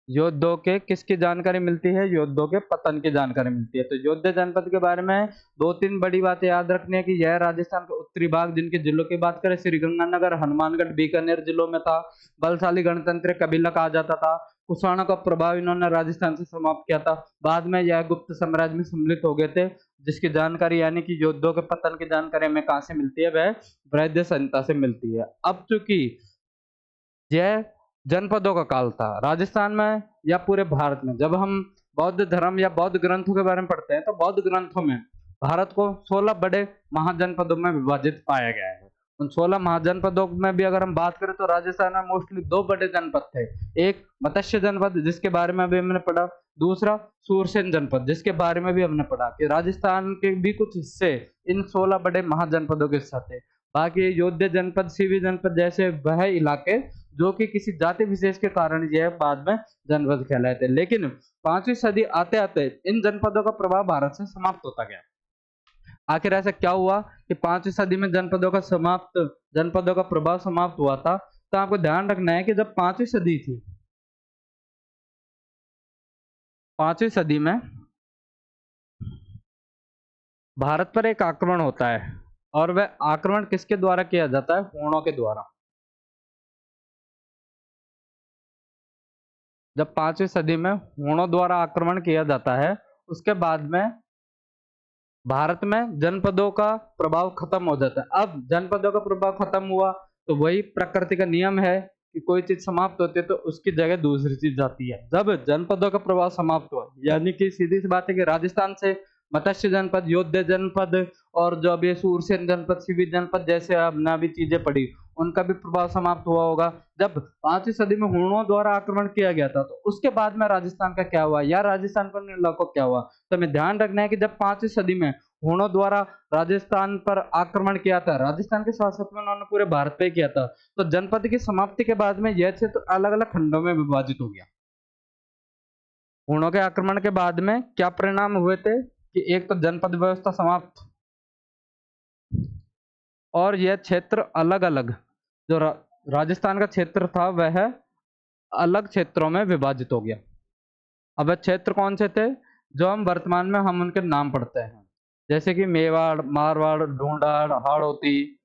S1: योद्धों के किसकी जानकारी मिलती है, योद्धों के पतन की जानकारी मिलती है। तो योद्धा जनपद के बारे में दो तीन बड़ी बातें याद रखनी है कि यह राजस्थान के उत्तरी भाग जिनके जिलों की बात करें श्री गंगानगर, हनुमानगढ़, बीकानेर जिलों में था। बलशाली गणतंत्र कबीला कहा जाता था। कुषाणों का प्रभाव इन्होंने राजस्थान से समाप्त किया था। बाद में यह गुप्त साम्राज्य में सम्मिलित हो गए थे, जिसकी जानकारी यानी कि योद्धों के पतन की जानकारी हमें कहाँ से मिलती है, वह बृहद संहिता से मिलती है। अब चूंकि यह जनपदों का काल था राजस्थान में या पूरे भारत में, जब हम बौद्ध धर्म या बौद्ध ग्रंथों के बारे में पढ़ते हैं तो बौद्ध ग्रंथों में भारत को 16 बड़े महाजनपदों में विभाजित पाया गया है। उन 16 महाजनपदों में भी अगर हम बात करें तो राजस्थान में मोस्टली 2 बड़े जनपद थे। एक मत्स्य जनपद जिसके बारे में अभी हमने पढ़ा, दूसरा सूरसेन जनपद जिसके बारे में भी हमने पढ़ा कि राजस्थान के भी कुछ हिस्से इन 16 बड़े महाजनपदों के हिस्सा थे। बाकी योद्धा जनपद, सीवी जनपद जैसे वह इलाके जो कि किसी जाति विशेष के कारण यह बाद में जनपद कहलाए थे। लेकिन 5वीं सदी आते आते इन जनपदों का प्रभाव भारत से समाप्त होता गया। आखिर ऐसा क्या हुआ कि 5वीं सदी में जनपदों का प्रभाव समाप्त हुआ था, तो आपको ध्यान रखना है कि जब 5वीं सदी थी, 5वीं सदी में भारत पर एक आक्रमण होता है और वह आक्रमण किसके द्वारा किया जाता है, हूणों के द्वारा। जब 5वीं सदी में हूणों द्वारा आक्रमण किया जाता है उसके बाद में भारत में जनपदों का प्रभाव खत्म हो जाता है। अब जनपदों का प्रभाव खत्म हुआ तो वही प्रकृति का नियम है कि कोई चीज समाप्त होती है तो उसकी जगह दूसरी चीज आती है। जब जनपदों का प्रभाव समाप्त हुआ यानी कि सीधी सी बात है कि राजस्थान से मत्स्य जनपद, योद्धा जनपद और जो अभी सूरसेन जनपद, सीवी जनपद जैसे हमने अभी चीजें पढ़ी उनका भी प्रभाव समाप्त हुआ होगा। जब 5वीं सदी में हूणों द्वारा आक्रमण किया गया था तो उसके बाद में राजस्थान का क्या हुआ या राजस्थान पर इलाकों क्या हुआ, तो हमें ध्यान रखना है कि जब 5वीं सदी में हूणों द्वारा राजस्थान पर आक्रमण किया था, राजस्थान के साथ साथ में उन्होंने पूरे भारत पे किया था, तो जनपद की समाप्ति के बाद में यह क्षेत्र अलग अलग खंडों में विभाजित हो गया। हूणों के आक्रमण के बाद में क्या परिणाम हुए थे कि एक तो जनपद व्यवस्था समाप्त और यह क्षेत्र अलग अलग जो राजस्थान का क्षेत्र था वह अलग क्षेत्रों में विभाजित हो गया। अब वह क्षेत्र कौन से थे जो हम वर्तमान में हम उनके नाम पढ़ते हैं, जैसे कि मेवाड़, मारवाड़, ढूंढाड़, हाड़ौती,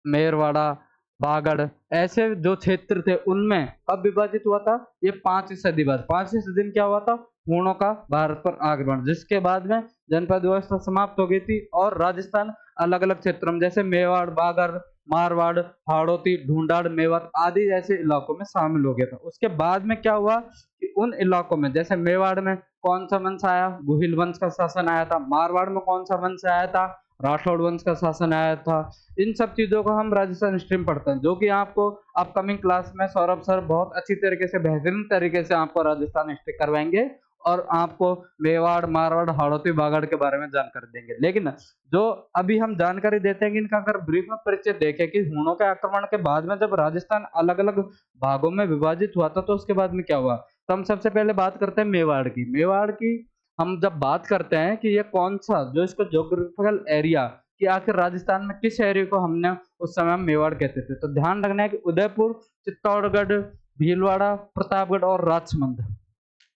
S1: मेरवाड़ा, बागड़, ऐसे जो क्षेत्र थे उनमें कब विभाजित हुआ था, ये 5वीं सदी बाद। 5वीं सदी में क्या हुआ था, हूणों का भारत पर आक्रमण, जिसके बाद में जनपद व्यवस्था समाप्त हो गई थी और राजस्थान अलग अलग क्षेत्रों में जैसे मेवाड़, बागर, मारवाड़, हाड़ौती, ढूंढाड़, मेवात आदि जैसे इलाकों में शामिल हो गया था। उसके बाद में क्या हुआ कि उन इलाकों में जैसे मेवाड़ में कौन सा वंश आया, गुहिल वंश का शासन आया था। मारवाड़ में कौन सा वंश आया था, राठौड़ वंश का शासन आया था। इन सब चीजों को हम राजस्थान हिस्ट्री में पढ़ते हैं, जो कि आपको अपकमिंग क्लास में सौरभ सर बहुत अच्छी तरीके से, बेहतरीन तरीके से आपको राजस्थान हिस्ट्री करवाएंगे और आपको मेवाड़, मारवाड़, हाड़ौती, बागड़ के बारे में जानकारी देंगे। लेकिन जो अभी हम जानकारी देते हैं कि इनका अगर ब्रीफ में परिचय देखें कि हूणों के आक्रमण के बाद में जब राजस्थान अलग अलग भागों में विभाजित हुआ था तो उसके बाद में क्या हुआ, तो हम सबसे पहले बात करते हैं मेवाड़ की। मेवाड़ की हम जब बात करते हैं कि ये कौन सा, जो इसको ज्योग्राफिकल एरिया, कि आखिर राजस्थान में किस एरिया को हमने उस समय हम मेवाड़ कहते थे, तो ध्यान रखना है कि उदयपुर, चित्तौड़गढ़, भीलवाड़ा, प्रतापगढ़ और राजसमंद,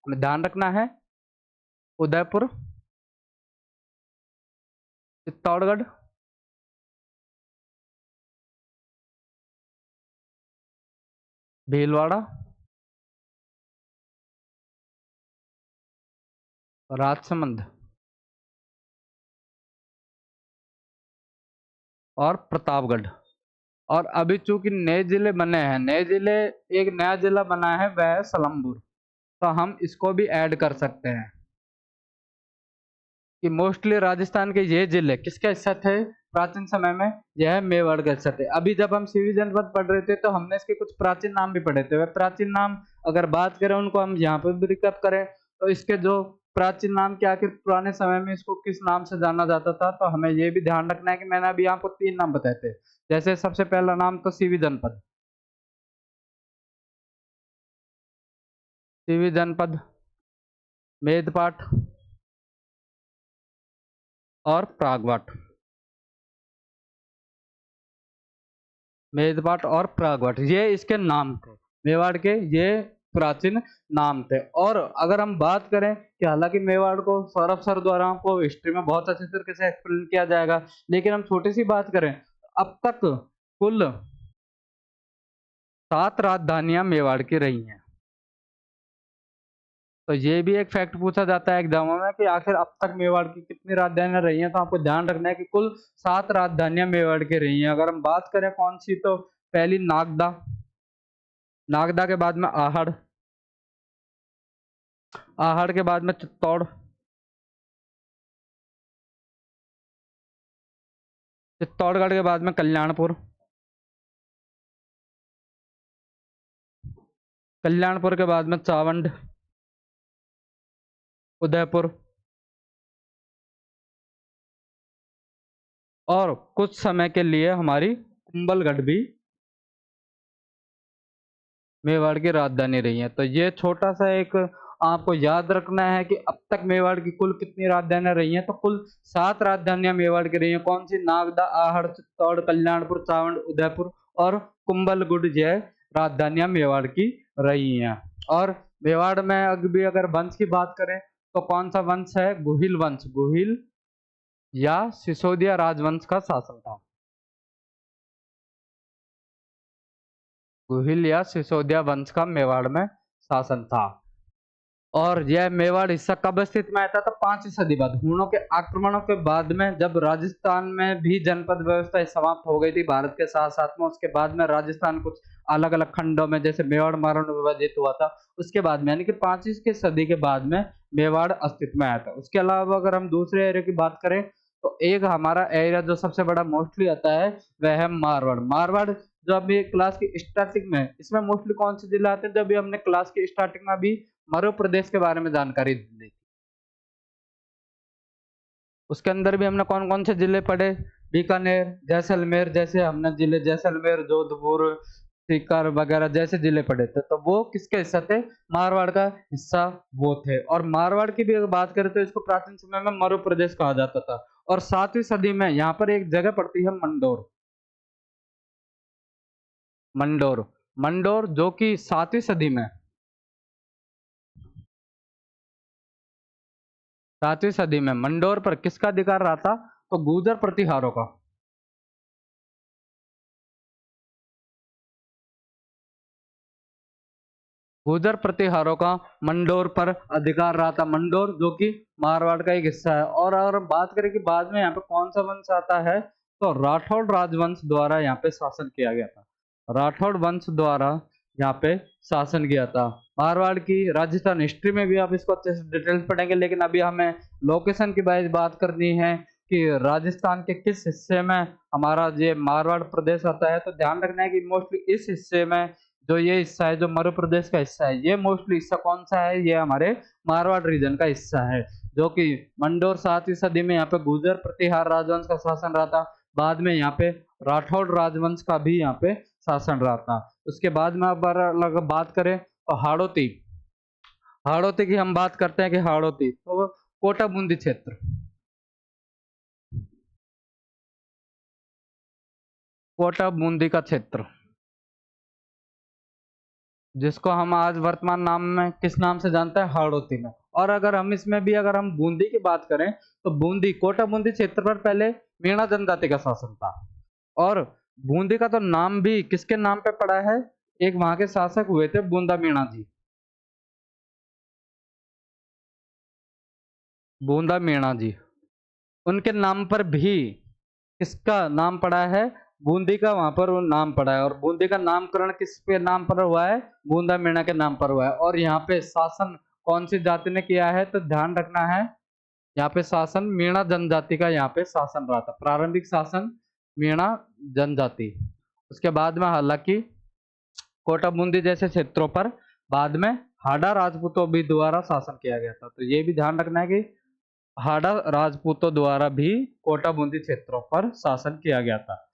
S1: हमें ध्यान रखना है। उदयपुर, चित्तौड़गढ़, भीलवाड़ा, राजसमंद और प्रतापगढ़। और अभी चूंकि नए जिले बने हैं, नए जिले, एक नया जिला बना है वह है सलमपुर, तो हम इसको भी ऐड कर सकते हैं कि मोस्टली राजस्थान के ये जिले किसके हिस्सा थे प्राचीन समय में, यह मेवाड़ का हिस्सा थे। अभी जब हम सीवी जनपद पढ़ रहे थे तो हमने इसके कुछ प्राचीन नाम भी पढ़े थे। वह प्राचीन नाम अगर बात करें उनको हम यहाँ पर भी रिकैप करें तो इसके जो प्राचीन नाम के आखिर पुराने समय में इसको किस नाम से जाना जाता था, तो हमें ये भी ध्यान रखना है कि मैंने अभी आपको 3 नाम बताए थे। जैसे सबसे पहला नाम तो सीवी जनपद, सीवी जनपद, मेदपाट और प्रागवाट। मेदपाट और प्रागवट ये इसके नाम थे, मेवाड़ के ये प्राचीन नाम थे। और अगर हम बात करें कि हालांकि मेवाड़ को सौरभ सर द्वारा आपको हिस्ट्री में बहुत अच्छे तरीके से एक्सप्लेन किया जाएगा, लेकिन हम छोटी सी बात करें, अब तक कुल 7 राजधानियां मेवाड़ की रही हैं। तो ये भी एक फैक्ट पूछा जाता है एग्जामों में कि आखिर अब तक मेवाड़ की कितनी राजधानियां रही हैं, तो आपको ध्यान रखना है कि कुल 7 राजधानियां मेवाड़ की रही हैं। अगर हम बात करें कौन सी, तो पहली नागदा, नागदा के बाद में आहड़, आहड़ के बाद में चित्तौड़, चित्तौड़गढ़ के बाद में कल्याणपुर, कल्याणपुर के बाद में चावंड, उदयपुर और कुछ समय के लिए हमारी कुंभलगढ़ भी मेवाड़ की राजधानी रही है। तो ये छोटा सा एक आपको याद रखना है कि अब तक मेवाड़ की कुल कितनी राजधानियां रही हैं, तो कुल 7 राजधानियां मेवाड़ की रही हैं। कौन सी, नागदा, आहड़, चित्तौड़, कल्याणपुर, चावंड, उदयपुर और कुंभलगढ़ ये राजधानियां मेवाड़ की रही हैं। और मेवाड़ में अभी अगर वंश की बात करें तो कौन सा वंश है, गुहिल वंश, गुहिल या सिसोदिया राजवंश का शासन था। गुहिल या सिसोदिया वंश का मेवाड़ में शासन था। और यह मेवाड़ हिस्सा कब अस्तित्व में आया था, तो 5वीं सदी बाद, हूणों के आक्रमणों के बाद में, जब राजस्थान में भी जनपद व्यवस्था समाप्त हो गई थी भारत के साथ साथ में, उसके बाद में राजस्थान कुछ अलग अलग खंडों में जैसे मेवाड़, मारवाड़ में विभाजित हुआ था। उसके बाद में यानी कि 5वीं की सदी के बाद में मेवाड़ अस्तित्व में आया था। उसके अलावा अगर हम दूसरे एरिया की बात करें तो एक हमारा एरिया जो सबसे बड़ा मोस्टली आता है वह है मारवाड़। मारवाड़ जो अभी क्लास की स्टार्टिंग में, इसमें मोस्टली कौन से जिले आते हैं, जो अभी हमने क्लास की स्टार्टिंग में अभी मध्य प्रदेश के बारे में जानकारी दी, उसके अंदर भी हमने कौन कौन से जिले पढ़े, बीकानेर, जैसलमेर, जैसे हमने जिले जैसलमेर, जोधपुर, सीकर वगैरह जैसे जिले पढ़े थे, तो वो किसके हिस्सा थे, मारवाड़ का हिस्सा वो थे। और मारवाड़ की भी अगर बात करें तो इसको प्राचीन समय में मरु प्रदेश कहा जाता था। और 7वीं सदी में यहाँ पर एक जगह पड़ती है मंडोर, मंडोर, मंडोर जो कि 7वीं सदी में, 7वीं सदी में मंडोर पर किसका अधिकार रहा था, तो गुर्जर प्रतिहारों का, गुर्जर प्रतिहारों का मंडोर पर अधिकार रहा था। मंडोर जो कि मारवाड़ का एक हिस्सा है। और अगर हम बात करें कि बाद में यहाँ पे कौन सा वंश आता है, तो राठौड़ राजवंश द्वारा यहाँ पे शासन किया गया था। राठौड़ वंश द्वारा यहाँ पे शासन किया था। मारवाड़ की राजस्थान हिस्ट्री में भी आप इसको अच्छे से डिटेल्स पढ़ेंगे, लेकिन अभी हमें लोकेशन की बात करनी है कि राजस्थान के किस हिस्से में हमारा ये मारवाड़ प्रदेश आता है। तो ध्यान रखना है कि मोस्टली इस हिस्से में जो ये हिस्सा है, जो मध्य प्रदेश का हिस्सा है, ये मोस्टली हिस्सा कौन सा है, ये हमारे मारवाड़ रीजन का हिस्सा है। जो कि मंडोर 7वीं सदी में यहाँ पे गुर्जर प्रतिहार राजवंश का शासन रहा था। बाद में यहाँ पे राठौड़ राजवंश का भी यहाँ पे शासन रहा था। उसके बाद में अगर बात करें तो हाड़ौती, हाड़ौती की हम बात करते हैं कि हाड़ौती तो कोटा बूंदी क्षेत्र, कोटा बूंदी का क्षेत्र, जिसको हम आज वर्तमान नाम में किस नाम से जानते हैं, हाड़ौती में। और अगर हम इसमें भी अगर हम बूंदी की बात करें तो बूंदी, कोटा बूंदी क्षेत्र पर पहले मीणा जनजाति का शासन था। और बूंदी का तो नाम भी किसके नाम पे पड़ा है, एक वहां के शासक हुए थे बूंदा मीणा जी। बूंदा मीणा जी, उनके नाम पर भी किसका नाम पड़ा है, बूंदी का वहां पर वो नाम पड़ा है। और बूंदी का नामकरण किस पे नाम पर हुआ है, बूंदा मीणा के नाम पर हुआ है। और यहाँ पे शासन कौन सी जाति ने किया है, तो ध्यान रखना है यहाँ पे शासन मीणा जनजाति का यहाँ पे शासन रहा था। प्रारंभिक शासन मीणा जनजाति। उसके बाद में हालांकि कोटा बूंदी जैसे क्षेत्रों पर बाद में हाड़ा राजपूतों भी द्वारा शासन किया गया था। तो ये भी ध्यान रखना है कि हाड़ा राजपूतों द्वारा भी कोटा बूंदी क्षेत्रों पर शासन किया गया था।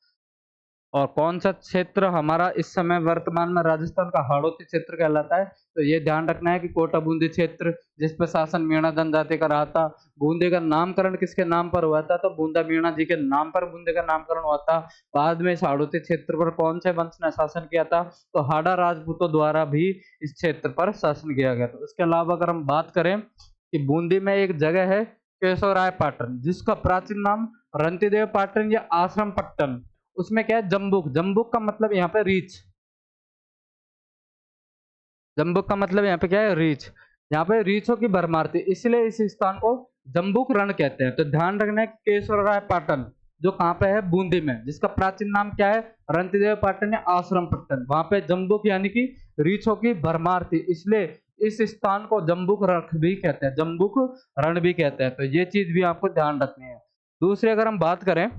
S1: और कौन सा क्षेत्र हमारा इस समय वर्तमान में राजस्थान का हाड़ौती क्षेत्र कहलाता है, तो ये ध्यान रखना है कि कोटा बूंदी क्षेत्र जिस पर शासन मीणा जनजाति का रहा था। बूंदी का नामकरण किसके नाम पर हुआ था, तो बूंदा मीणा जी के नाम पर बूंदी का नामकरण हुआ था। बाद में इस हाड़ौती क्षेत्र पर कौन से वंश ने शासन किया था, तो हाड़ा राजपूतों द्वारा भी इस क्षेत्र पर शासन किया गया था। उसके अलावा अगर हम बात करें कि बूंदी में एक जगह है केशवराय पाटन, जिसका प्राचीन नाम रंतिदेव पाटन या आश्रम पट्टन। उसमें क्या है, जम्बुक, जम्बुक का मतलब यहाँ पे रीच, जम्बुक का मतलब यहाँ पे क्या है, रीच। यहाँ पे रीछों की भरमार थी, इसलिए इस स्थान को जम्बुक रण कहते हैं। तो ध्यान रखना है कि केशवराय पाटन जो कहाँ पे है, बूंदी में, जिसका प्राचीन नाम क्या है, रंतिदेव पाटन या आश्रम पट्टन। वहां पे जम्बुक यानी कि रीछों की भरमार थी, इसलिए इस स्थान को जम्बुक रण भी कहते हैं, जम्बुक रण भी कहते हैं। तो ये चीज भी आपको ध्यान रखनी है। दूसरी अगर हम बात करें,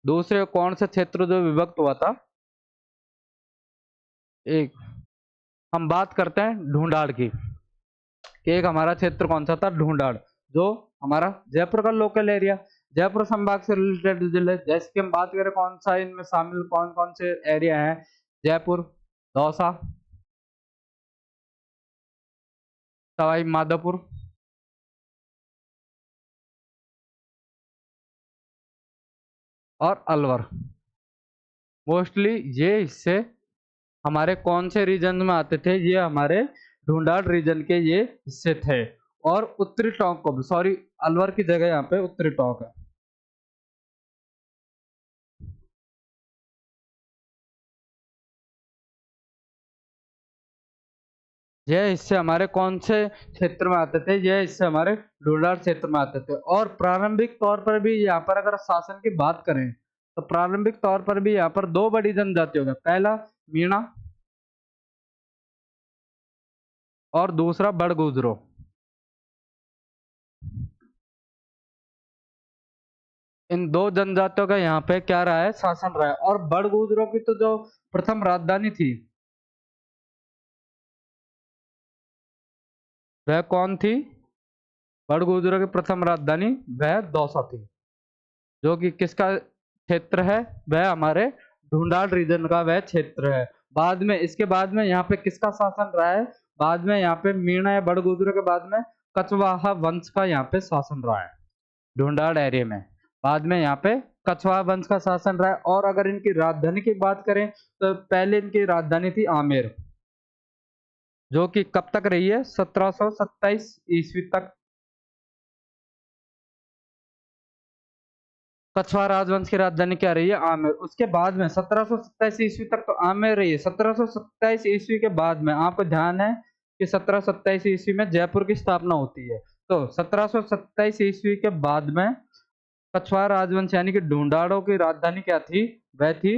S1: दूसरे कौन सा क्षेत्र जो विभक्त हुआ था, एक हम बात करते हैं ढूंढाड़ की, कि एक हमारा क्षेत्र कौन सा था, ढूंढाड़, जो हमारा जयपुर का लोकल एरिया, जयपुर संभाग से रिलेटेड जिले। जैसे कि हम बात करें कौन सा इनमें शामिल कौन कौन से एरिया है, जयपुर, दौसा, सवाई माधोपुर, और अलवर। मोस्टली ये हिस्से हमारे कौन से रीजन में आते थे, ये हमारे ढूंढाड़ रीजन के ये हिस्से थे। और उत्तरी टोंक को भी, सॉरी अलवर की जगह यहाँ पे उत्तरी टोंक है। ये हिस्से हमारे कौन से क्षेत्र में आते थे, ये हिस्से हमारे ढूंढाड़ क्षेत्र में आते थे। और प्रारंभिक तौर पर भी यहाँ पर अगर शासन की बात करें तो प्रारंभिक तौर पर भी यहाँ पर दो बड़ी जनजातियों में, पहला मीणा और दूसरा बड़गुजरो। इन दो जनजातियों का यहाँ पे क्या रहा है, शासन रहा है। और बड़गुजरों की तो जो प्रथम राजधानी थी वह कौन थी, बड़गुजरों की प्रथम राजधानी वह दौसा थी, जो कि किसका क्षेत्र है, वह हमारे ढूंढाड़ रीजन का वह क्षेत्र है। बाद में इसके बाद में यहाँ पे किसका शासन रहा है, बाद में यहाँ पे मीणा या बड़गुजरों के बाद में कछवाहा वंश का यहाँ पे शासन रहा है ढूंढाड़ एरिया में। बाद में यहाँ पे कछवाहा वंश का शासन रहा है। और अगर इनकी राजधानी की बात करें तो पहले इनकी राजधानी थी आमेर, जो कि कब तक रही है, 1727 ईस्वी तक कछवार राजवंश की राजधानी क्या रही है? आमेर। उसके बाद में 1727 ईस्वी तक तो आमेर रही है। 1727 ईस्वी के बाद में आपको ध्यान है कि 1727 ईस्वी में जयपुर की स्थापना होती है। तो 1727 ईस्वी के बाद में कछवार राजवंश यानी कि ढूंढाड़ों की राजधानी क्या थी? वह थी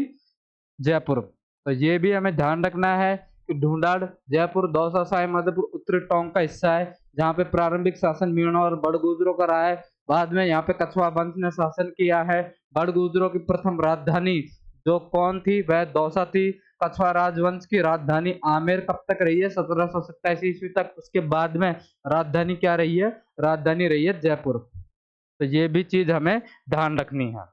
S1: जयपुर। तो ये भी हमें ध्यान रखना है कि ढूंढाड़, जयपुर, दौसा, सवाई माधोपुर उत्तरी टोंक का हिस्सा है, जहाँ पे प्रारंभिक शासन मीणों और बड़गुजरों का रहा है। बाद में यहाँ पे कछवा वंश ने शासन किया है। बड़गुजरों की प्रथम राजधानी जो कौन थी? वह दौसा थी। कछवा राजवंश की राजधानी आमेर कब तक रही है? 1727 ईस्वी तक। उसके बाद में राजधानी क्या रही है? राजधानी रही है जयपुर। तो ये भी चीज हमें ध्यान रखनी है।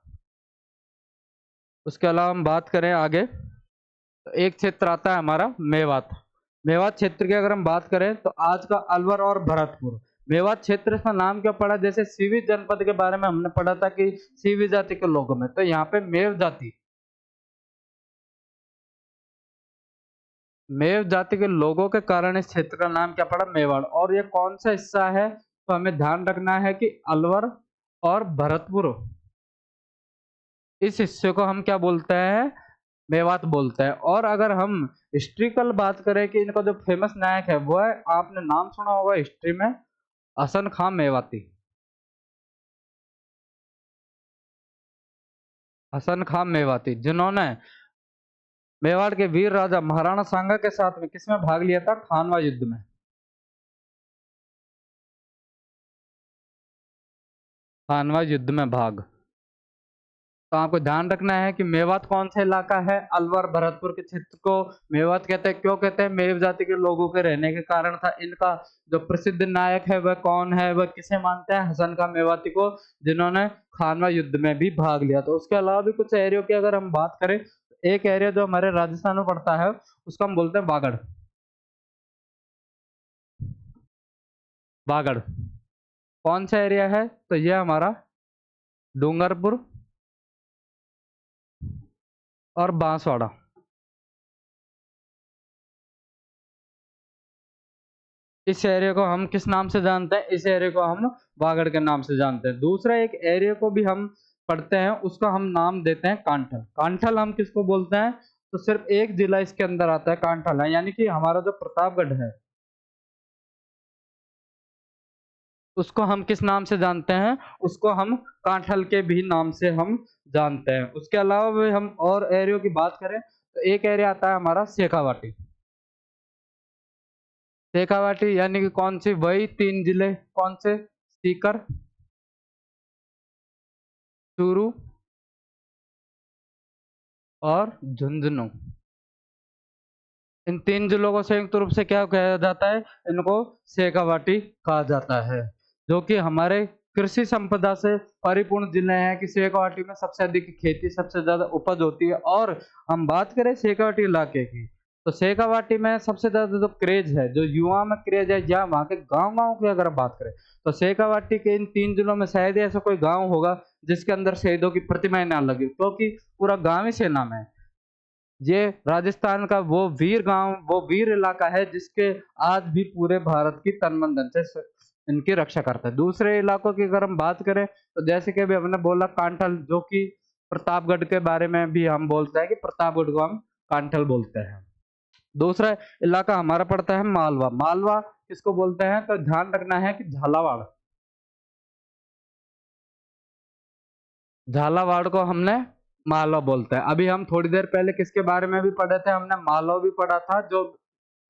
S1: उसके अलावा हम बात करें आगे, तो एक क्षेत्र आता है हमारा मेवात। मेवात क्षेत्र की अगर हम बात करें तो आज का अलवर और भरतपुर। मेवात क्षेत्र का नाम क्यों पड़ा? जैसे सीवी जनपद के बारे में हमने पढ़ा था कि सीवी जाति के लोगों में, तो यहाँ पे मेव जाति के लोगों के कारण इस क्षेत्र का नाम क्या पड़ा? मेवाड़। और ये कौन सा हिस्सा है? तो हमें ध्यान रखना है कि अलवर और भरतपुर, इस हिस्से को हम क्या बोलते हैं? मेवात बोलते हैं। और अगर हम हिस्ट्रिकल बात करें कि इनका जो फेमस नायक है वो है, आपने नाम सुना होगा हिस्ट्री में, हसन खां मेवाती। हसन खां मेवाती जिन्होंने मेवाड़ के वीर राजा महाराणा सांगा के साथ में किसमें भाग लिया था? खानवा युद्ध में। खानवा युद्ध में भाग। तो आपको ध्यान रखना है कि मेवात कौन सा इलाका है? अलवर भरतपुर के क्षेत्र को मेवात कहते हैं। क्यों कहते हैं? मेव जाति के लोगों के रहने के कारण था। इनका जो प्रसिद्ध नायक है वह कौन है? वह किसे मानते हैं? हसन खां मेवाती को, जिन्होंने खानवा युद्ध में भी भाग लिया। तो उसके अलावा भी कुछ एरियो की अगर हम बात करें, तो एक एरिया जो हमारे राजस्थान में पड़ता है उसको हम बोलते हैं बागड़। बागड़ कौन सा एरिया है? तो यह हमारा डूंगरपुर और बांसवाड़ा। इस एरिया को हम किस नाम से जानते हैं? इस एरिया को हम वागड़ के नाम से जानते हैं। दूसरा एक एरिया को भी हम पढ़ते हैं, उसका हम नाम देते हैं कांठल। कांठल हम किसको बोलते हैं? तो सिर्फ एक जिला इसके अंदर आता है, कांठल है। यानी कि हमारा जो प्रतापगढ़ है उसको हम किस नाम से जानते हैं? उसको हम कांठल के भी नाम से हम जानते हैं। उसके अलावा भी हम और एरियो की बात करें तो एक एरिया आता है हमारा शेखावाटी। शेखावाटी यानी कि कौन सी? वही तीन जिले, कौन से? सीकर, चूरू और झुंझुनू। इन तीन जिलों को संयुक्त रूप से क्या कहा जाता है? इनको शेखावाटी कहा जाता है, जो कि हमारे कृषि संपदा से परिपूर्ण जिले हैं। कि शेखावाटी में सबसे अधिक खेती, सबसे ज्यादा उपज होती है। और हम बात करें शेखावाटी इलाके की, तो शेखावाटी में सबसे ज्यादा जो क्रेज है, जो युवा में क्रेज है, या वहाँ के गांव की अगर बात करें, तो शेखावाटी के इन तीन जिलों में शायद ही ऐसा कोई गांव होगा जिसके अंदर शहीदों की प्रतिमाएं ना लगी, क्योंकि पूरा गांव ही सेना में है। ये राजस्थान का वो वीर गांव, वो वीर इलाका है जिसके आज भी पूरे भारत की तन मन धन से इनकी रक्षा करता है। दूसरे इलाकों की अगर हम बात करें तो जैसे कि अभी हमने बोला कांठल, जो कि प्रतापगढ़ के बारे में भी हम बोलते हैं कि प्रतापगढ़ को हम कांठल बोलते हैं। दूसरा इलाका हमारा पड़ता है मालवा। मालवा किसको बोलते हैं? तो ध्यान रखना है कि झालावाड़। झालावाड़ को हमने मालवा बोलते हैं। अभी हम थोड़ी देर पहले किसके बारे में भी पढ़े थे? हमने मालवा भी पढ़ा था, जो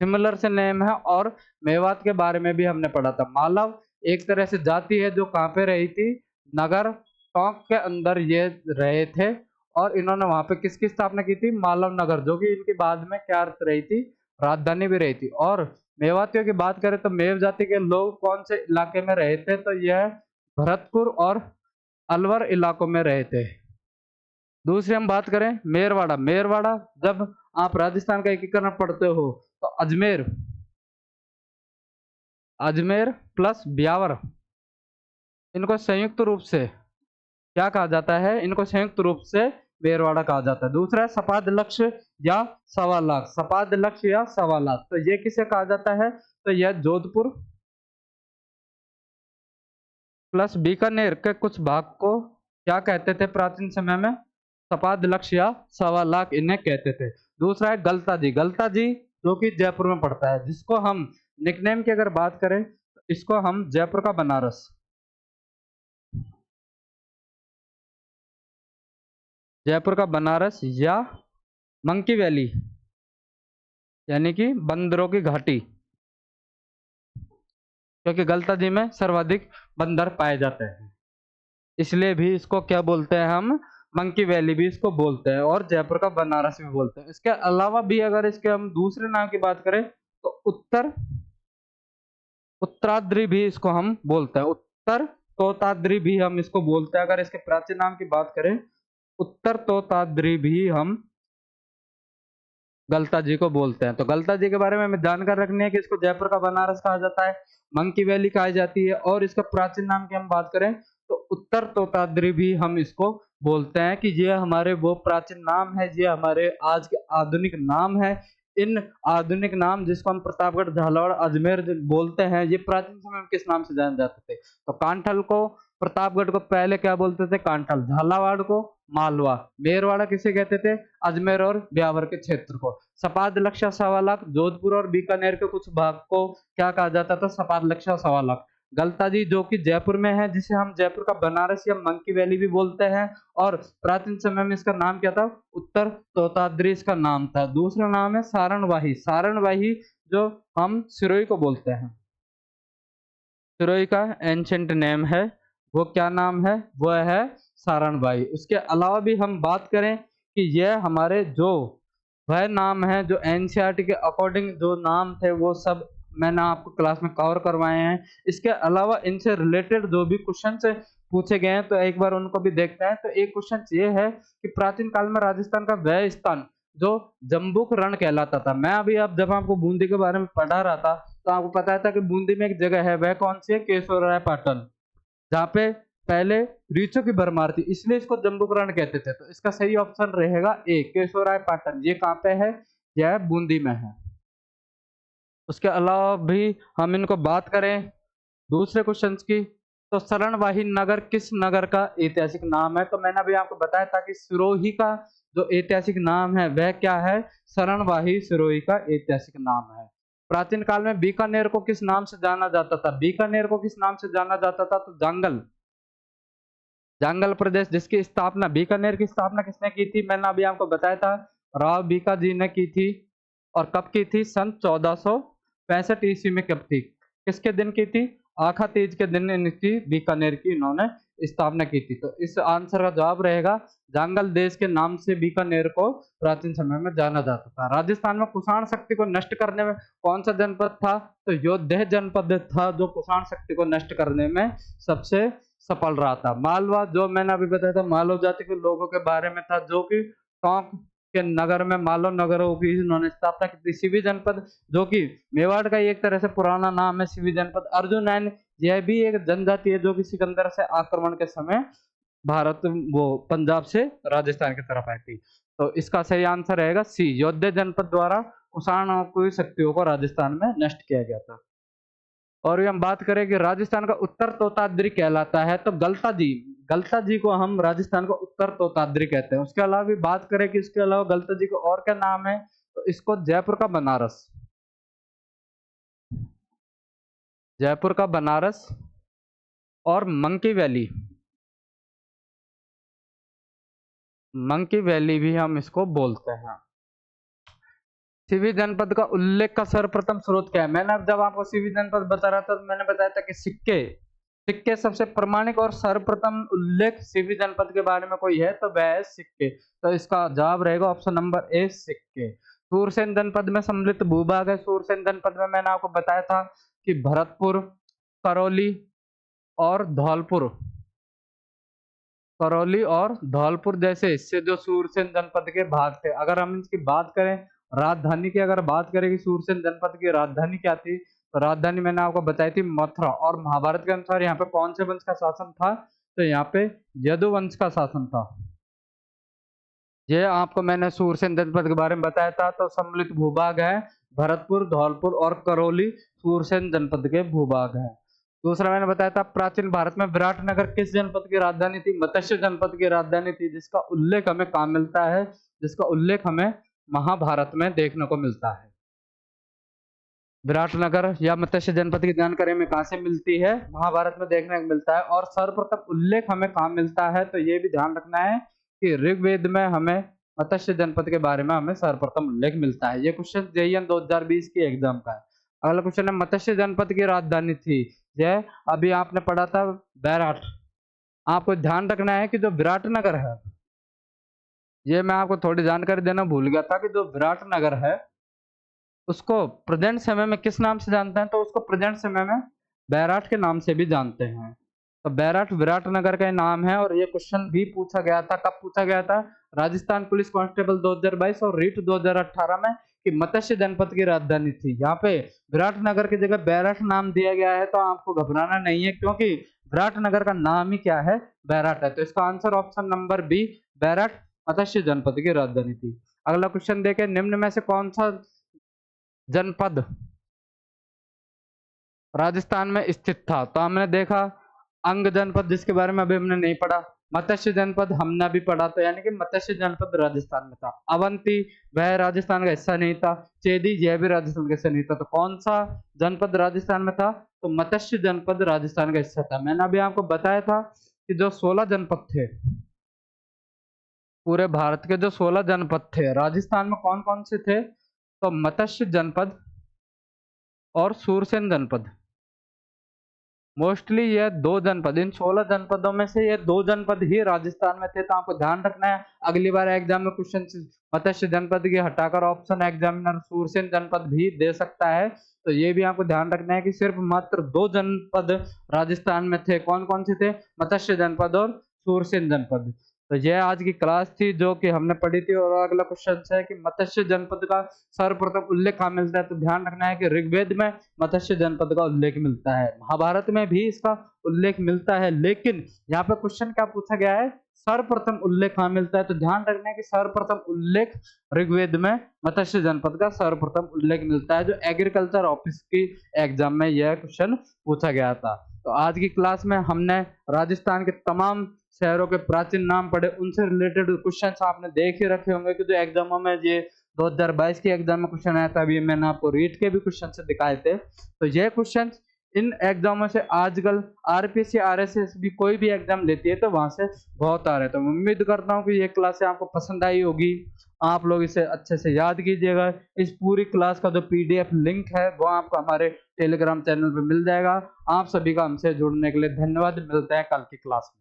S1: सिमिलर से नेम है। और मेवात के बारे में भी हमने पढ़ा था। मालव एक तरह से जाति है जो कहाँ पे रही थी? नगर टोंक के अंदर ये रहे थे। और इन्होंने वहां पे किसकी स्थापना की थी? मालव नगर, जो कि इनकी बाद में क्या रही थी? राजधानी भी रही थी। और मेवातियों की बात करें तो मेव जाति के लोग कौन से इलाके में रहे थे? तो यह भरतपुर और अलवर इलाकों में रहे थे। दूसरी हम बात करें मेरवाड़ा। मेरवाड़ा जब आप राजस्थान का एकीकरण पढ़ते हो तो अजमेर, अजमेर प्लस ब्यावर, इनको संयुक्त रूप से क्या कहा जाता है? इनको संयुक्त रूप से मेरवाड़ा कहा जाता है। दूसरा है सपाद लक्ष्य या सवा लाख। सपाद लक्ष्य या सवा लाख, तो ये किसे कहा जाता है? तो यह जोधपुर प्लस बीकानेर के कुछ भाग को क्या कहते थे प्राचीन समय में? सपाद लक्ष्य या सवा लाख इन्हें कहते थे। दूसरा है गलता जी। गलता जी जो कि जयपुर में पड़ता है, जिसको हम निकनेम की अगर बात करें तो इसको हम जयपुर का बनारस, जयपुर का बनारस या मंकी वैली यानी कि बंदरों की घाटी, क्योंकि गलता जी में सर्वाधिक बंदर पाए जाते हैं, इसलिए भी इसको क्या बोलते हैं हम? मंकी वैली भी इसको बोलते हैं और जयपुर का बनारस भी बोलते हैं। इसके अलावा भी अगर इसके हम दूसरे नाम की बात करें तो उत्तराद्री भी इसको हम बोलते हैं। उत्तर तोताद्री भी हम इसको बोलते हैं। अगर इसके प्राचीन नाम की बात करें, उत्तर तोताद्री भी हम गलता जी को बोलते हैं। तो गलता जी के बारे में हमें जानकारी रखनी है कि इसको जयपुर का बनारस कहा जाता है, मंकी वैली कहा जाती है, और इसका प्राचीन नाम की हम बात करें तो उत्तर तोताद्री भी हम इसको बोलते हैं। कि ये हमारे वो प्राचीन नाम है, ये हमारे आज के आधुनिक नाम है। इन आधुनिक नाम जिसको हम प्रतापगढ़, झालावाड़, अजमेर बोलते हैं, ये प्राचीन समय में किस नाम से जाने जाते थे? तो कांठल को, प्रतापगढ़ को पहले क्या बोलते थे? कांठल। झालावाड़ को मालवा। मेरवाड़ा किसे कहते थे? अजमेर और ब्यावर के क्षेत्र को। सपाद लक्ष्य सवा लाख, जोधपुर और बीकानेर के कुछ भाग को क्या कहा जाता था? सपाद लक्ष्य सवा लाख। गलता जी जो कि जयपुर में है, जिसे हम जयपुर का बनारस या मंकी वैली भी बोलते हैं, और प्राचीन समय में इसका नाम क्या था? उत्तर तोताद्री इसका नाम था। दूसरा नाम है सारणवाही। सारणवाही जो हम सिरोही को बोलते हैं, सिरोही का एंशंट नेम है, वो क्या नाम है? वो है सारणबाई। उसके अलावा भी हम बात करें कि यह हमारे जो वह नाम है जो एनसीईआरटी के अकॉर्डिंग जो नाम थे वो सब मैंने आपको क्लास में कवर करवाए हैं। इसके अलावा इनसे रिलेटेड जो भी क्वेश्चन पूछे गए हैं तो एक बार उनको भी देखते हैं। तो एक क्वेश्चन ये है कि प्राचीन काल में राजस्थान का वह स्थान जो जम्बूक रण कहलाता था। मैं अभी अब जब आपको बूंदी के बारे में पढ़ा रहा था तो आपको पता था कि बूंदी में एक जगह है, वह कौन सी है? केशवराय पाटन, जहाँ पे पहले रीछों की भरमार थी, इसलिए इसको जम्बूकरण कहते थे। तो इसका सही ऑप्शन रहेगा ए, केशवराय पाटन। ये कहाँ पे है? यह बूंदी में है। उसके अलावा भी हम इनको बात करें दूसरे क्वेश्चंस की, तो शरणवाही नगर किस नगर का ऐतिहासिक नाम है? तो मैंने अभी आपको बताया था कि सिरोही का जो ऐतिहासिक नाम है वह क्या है? शरणवाही सिरोही का ऐतिहासिक नाम है। प्राचीन काल में बीकानेर को किस नाम से जाना जाता था? बीकानेर को किस नाम से जाना जाता था? तो जांगल, जांगल प्रदेश, जिसकी स्थापना, बीकानेर की स्थापना किसने की थी? मैंने अभी आपको बताया था, राव बीका जी ने की थी। और कब की थी? सन 1465 ईस्वी में। कब थी? किसके दिन की थी? आखा तीज के दिन इनकी बीकानेर की इन्होंने स्थापना की थी। तो इस आंसर का जवाब रहेगा जांगल देश के नाम से बीकानेर को प्राचीन समय में जाना जाता था। राजस्थान में कुषाण शक्ति को नष्ट करने में कौन सा जनपद था? तो योधेय जनपद था जो कुषाण शक्ति को नष्ट करने में सबसे सफल रहा था। मालवा जो मैंने अभी बताया था, मालव जाति के लोगों के बारे में था, जो कि टोंक के नगर में मालव नगरों की इन्होंने स्थापना की थी। सिवी जनपद जो कि मेवाड़ का एक तरह से पुराना नाम है, सिवी जनपद। अर्जुनैन यह भी एक जनजाति है जो कि सिकंदर से आक्रमण के समय भारत वो पंजाब से राजस्थान की तरफ आई थी। तो इसका सही आंसर रहेगा सी, योधेय जनपद द्वारा कुषाणों की शक्तियों को राजस्थान में नष्ट किया गया था। और ये हम बात करें कि राजस्थान का उत्तर तोताद्री कहलाता है, तो गलता जी को हम राजस्थान का उत्तर तोताद्री कहते हैं। उसके अलावा भी बात करें कि इसके अलावा गलता जी को और क्या नाम है, तो इसको जयपुर का बनारस, जयपुर का बनारस और मंकी वैली, मंकी वैली भी हम इसको बोलते हैं। सिवी जनपद का उल्लेख का सर्वप्रथम स्रोत क्या है? मैंने जब आपको सिवी जनपद बता रहा था तो मैंने बताया था कि सिक्के, सिक्के सबसे प्रमाणिक और सर्वप्रथम उल्लेख सिवी जनपद के बारे में कोई है तो वह है सिक्के। तो इसका जवाब रहेगा ऑप्शन नंबर ए, सिक्के। सूरसेन जनपद में सम्मिलित भूभाग है। सूरसेन जनपद में मैंने आपको बताया था कि भरतपुर, करौली और धौलपुर, करौली और धौलपुर जैसे हिस्से जो सूरसेन जनपद के भाग थे। अगर हम इसकी बात करें राजधानी की, अगर बात करें कि सूरसेन जनपद की राजधानी क्या थी, तो राजधानी मैंने आपको बताई थी मथुरा। और महाभारत के अनुसार यहाँ पे कौन से वंश का शासन था? तो यहाँ पे यदुवंश का शासन था। ये आपको मैंने सूरसेन जनपद के बारे में बताया था। तो सम्मिलित भूभाग है भरतपुर, धौलपुर और करौली सूरसेन जनपद के भूभाग है। दूसरा मैंने बताया था प्राचीन भारत में विराटनगर किस जनपद की राजधानी थी? मत्स्य जनपद की राजधानी थी, जिसका उल्लेख हमें कहाँ मिलता है? जिसका उल्लेख हमें महाभारत में देखने को मिलता है। विराटनगर या मत्स्य जनपद की जानकारी हमें कहाँ से मिलती है? महाभारत में देखने को मिलता है। और सर्वप्रथम उल्लेख हमें कहाँ मिलता है? तो ये भी ध्यान रखना है कि ऋग्वेद में हमें मत्स्य जनपद के बारे में हमें सर्वप्रथम उल्लेख मिलता है। ये क्वेश्चन जेईएन 2020 की एग्जाम का है। अगला क्वेश्चन है मत्स्य जनपद की राजधानी थी। यह अभी आपने पढ़ा था बैराट। आपको ध्यान रखना है कि जो विराटनगर है, ये मैं आपको थोड़ी जानकारी देना भूल गया था कि जो विराटनगर है उसको प्रेजेंट समय में किस नाम से जानते हैं? तो उसको प्रेजेंट समय में बैराट के नाम से भी जानते हैं। तो बैराट विराटनगर का नाम है। और ये क्वेश्चन भी पूछा गया था। कब पूछा गया था? राजस्थान पुलिस कांस्टेबल 2022 और रीट 2018 में कि मत्स्य जनपद की राजधानी थी। यहाँ पे विराटनगर की जगह बैराट नाम दिया गया है, तो आपको घबराना नहीं है, क्योंकि विराटनगर का नाम ही क्या है? बैराट है। तो इसका answer option number B, Bairat Matsya जनपद की राजधानी थी। अगला क्वेश्चन देखें, निम्न में से कौन सा जनपद राजस्थान में स्थित था? तो हमने देखा अंग जनपद, जिसके बारे में अभी हमने नहीं पढ़ा। मत्स्य जनपद हमने भी पढ़ा, तो यानी कि मत्स्य जनपद राजस्थान में था। अवंती वह राजस्थान का हिस्सा नहीं था। चेदी यह भी राजस्थान का हिस्सा नहीं था। तो कौन सा जनपद राजस्थान में था? तो मत्स्य जनपद राजस्थान का हिस्सा था। मैंने अभी आपको बताया था कि जो 16 जनपद थे, पूरे भारत के जो 16 जनपद थे, राजस्थान में कौन कौन से थे? तो मत्स्य जनपद और सूरसेन जनपद। मोस्टली ये दो जनपद, इन 16 जनपदों में से ये दो जनपद ही राजस्थान में थे। तो आपको ध्यान रखना है, अगली बार एग्जाम में क्वेश्चन मत्स्य जनपद की हटाकर ऑप्शन एग्जामिनर सूरसेन जनपद भी दे सकता है। तो ये भी आपको ध्यान रखना है कि सिर्फ मात्र दो जनपद राजस्थान में थे। कौन कौन से थे? मत्स्य जनपद और सूरसेन जनपद। तो यह आज की क्लास थी जो कि हमने पढ़ी थी। और अगला क्वेश्चन है कि मत्स्य जनपद का सर्वप्रथम उल्लेख कहाँ मिलता है? तो ध्यान रखना है कि ऋग्वेद में मत्स्य जनपद का उल्लेख मिलता है, महाभारत में भी इसका उल्लेख मिलता है। लेकिन यहाँ पे क्वेश्चन क्या पूछा गया है? सर्वप्रथम उल्लेख कहाँ मिलता है? तो ध्यान रखना है कि सर्वप्रथम उल्लेख ऋग्वेद में मत्स्य जनपद का सर्वप्रथम उल्लेख मिलता है, जो एग्रीकल्चर ऑफिस की एग्जाम में यह क्वेश्चन पूछा गया था। तो आज की क्लास में हमने राजस्थान के तमाम शहरों के प्राचीन नाम पढ़े, उनसे रिलेटेड क्वेश्चंस आपने देख ही रखे होंगे कि जो एग्जामों में ये 2022 की एग्जाम में क्वेश्चन आया था। अभी मैंने आपको रीट के भी क्वेश्चन से दिखाए थे। तो ये क्वेश्चन इन एग्जामों से आजकल आरपीसी आरएसएस भी कोई भी एग्जाम लेती है, तो वहां से बहुत आ रहे हैं। तो मैं उम्मीद करता हूँ कि ये क्लास आपको पसंद आई होगी। आप लोग इसे अच्छे से याद कीजिएगा। इस पूरी क्लास का जो पीडीएफ लिंक है वो आपको हमारे टेलीग्राम चैनल पे मिल जाएगा। आप सभी का हमसे जुड़ने के लिए धन्यवाद। मिलते हैं कल की क्लास में।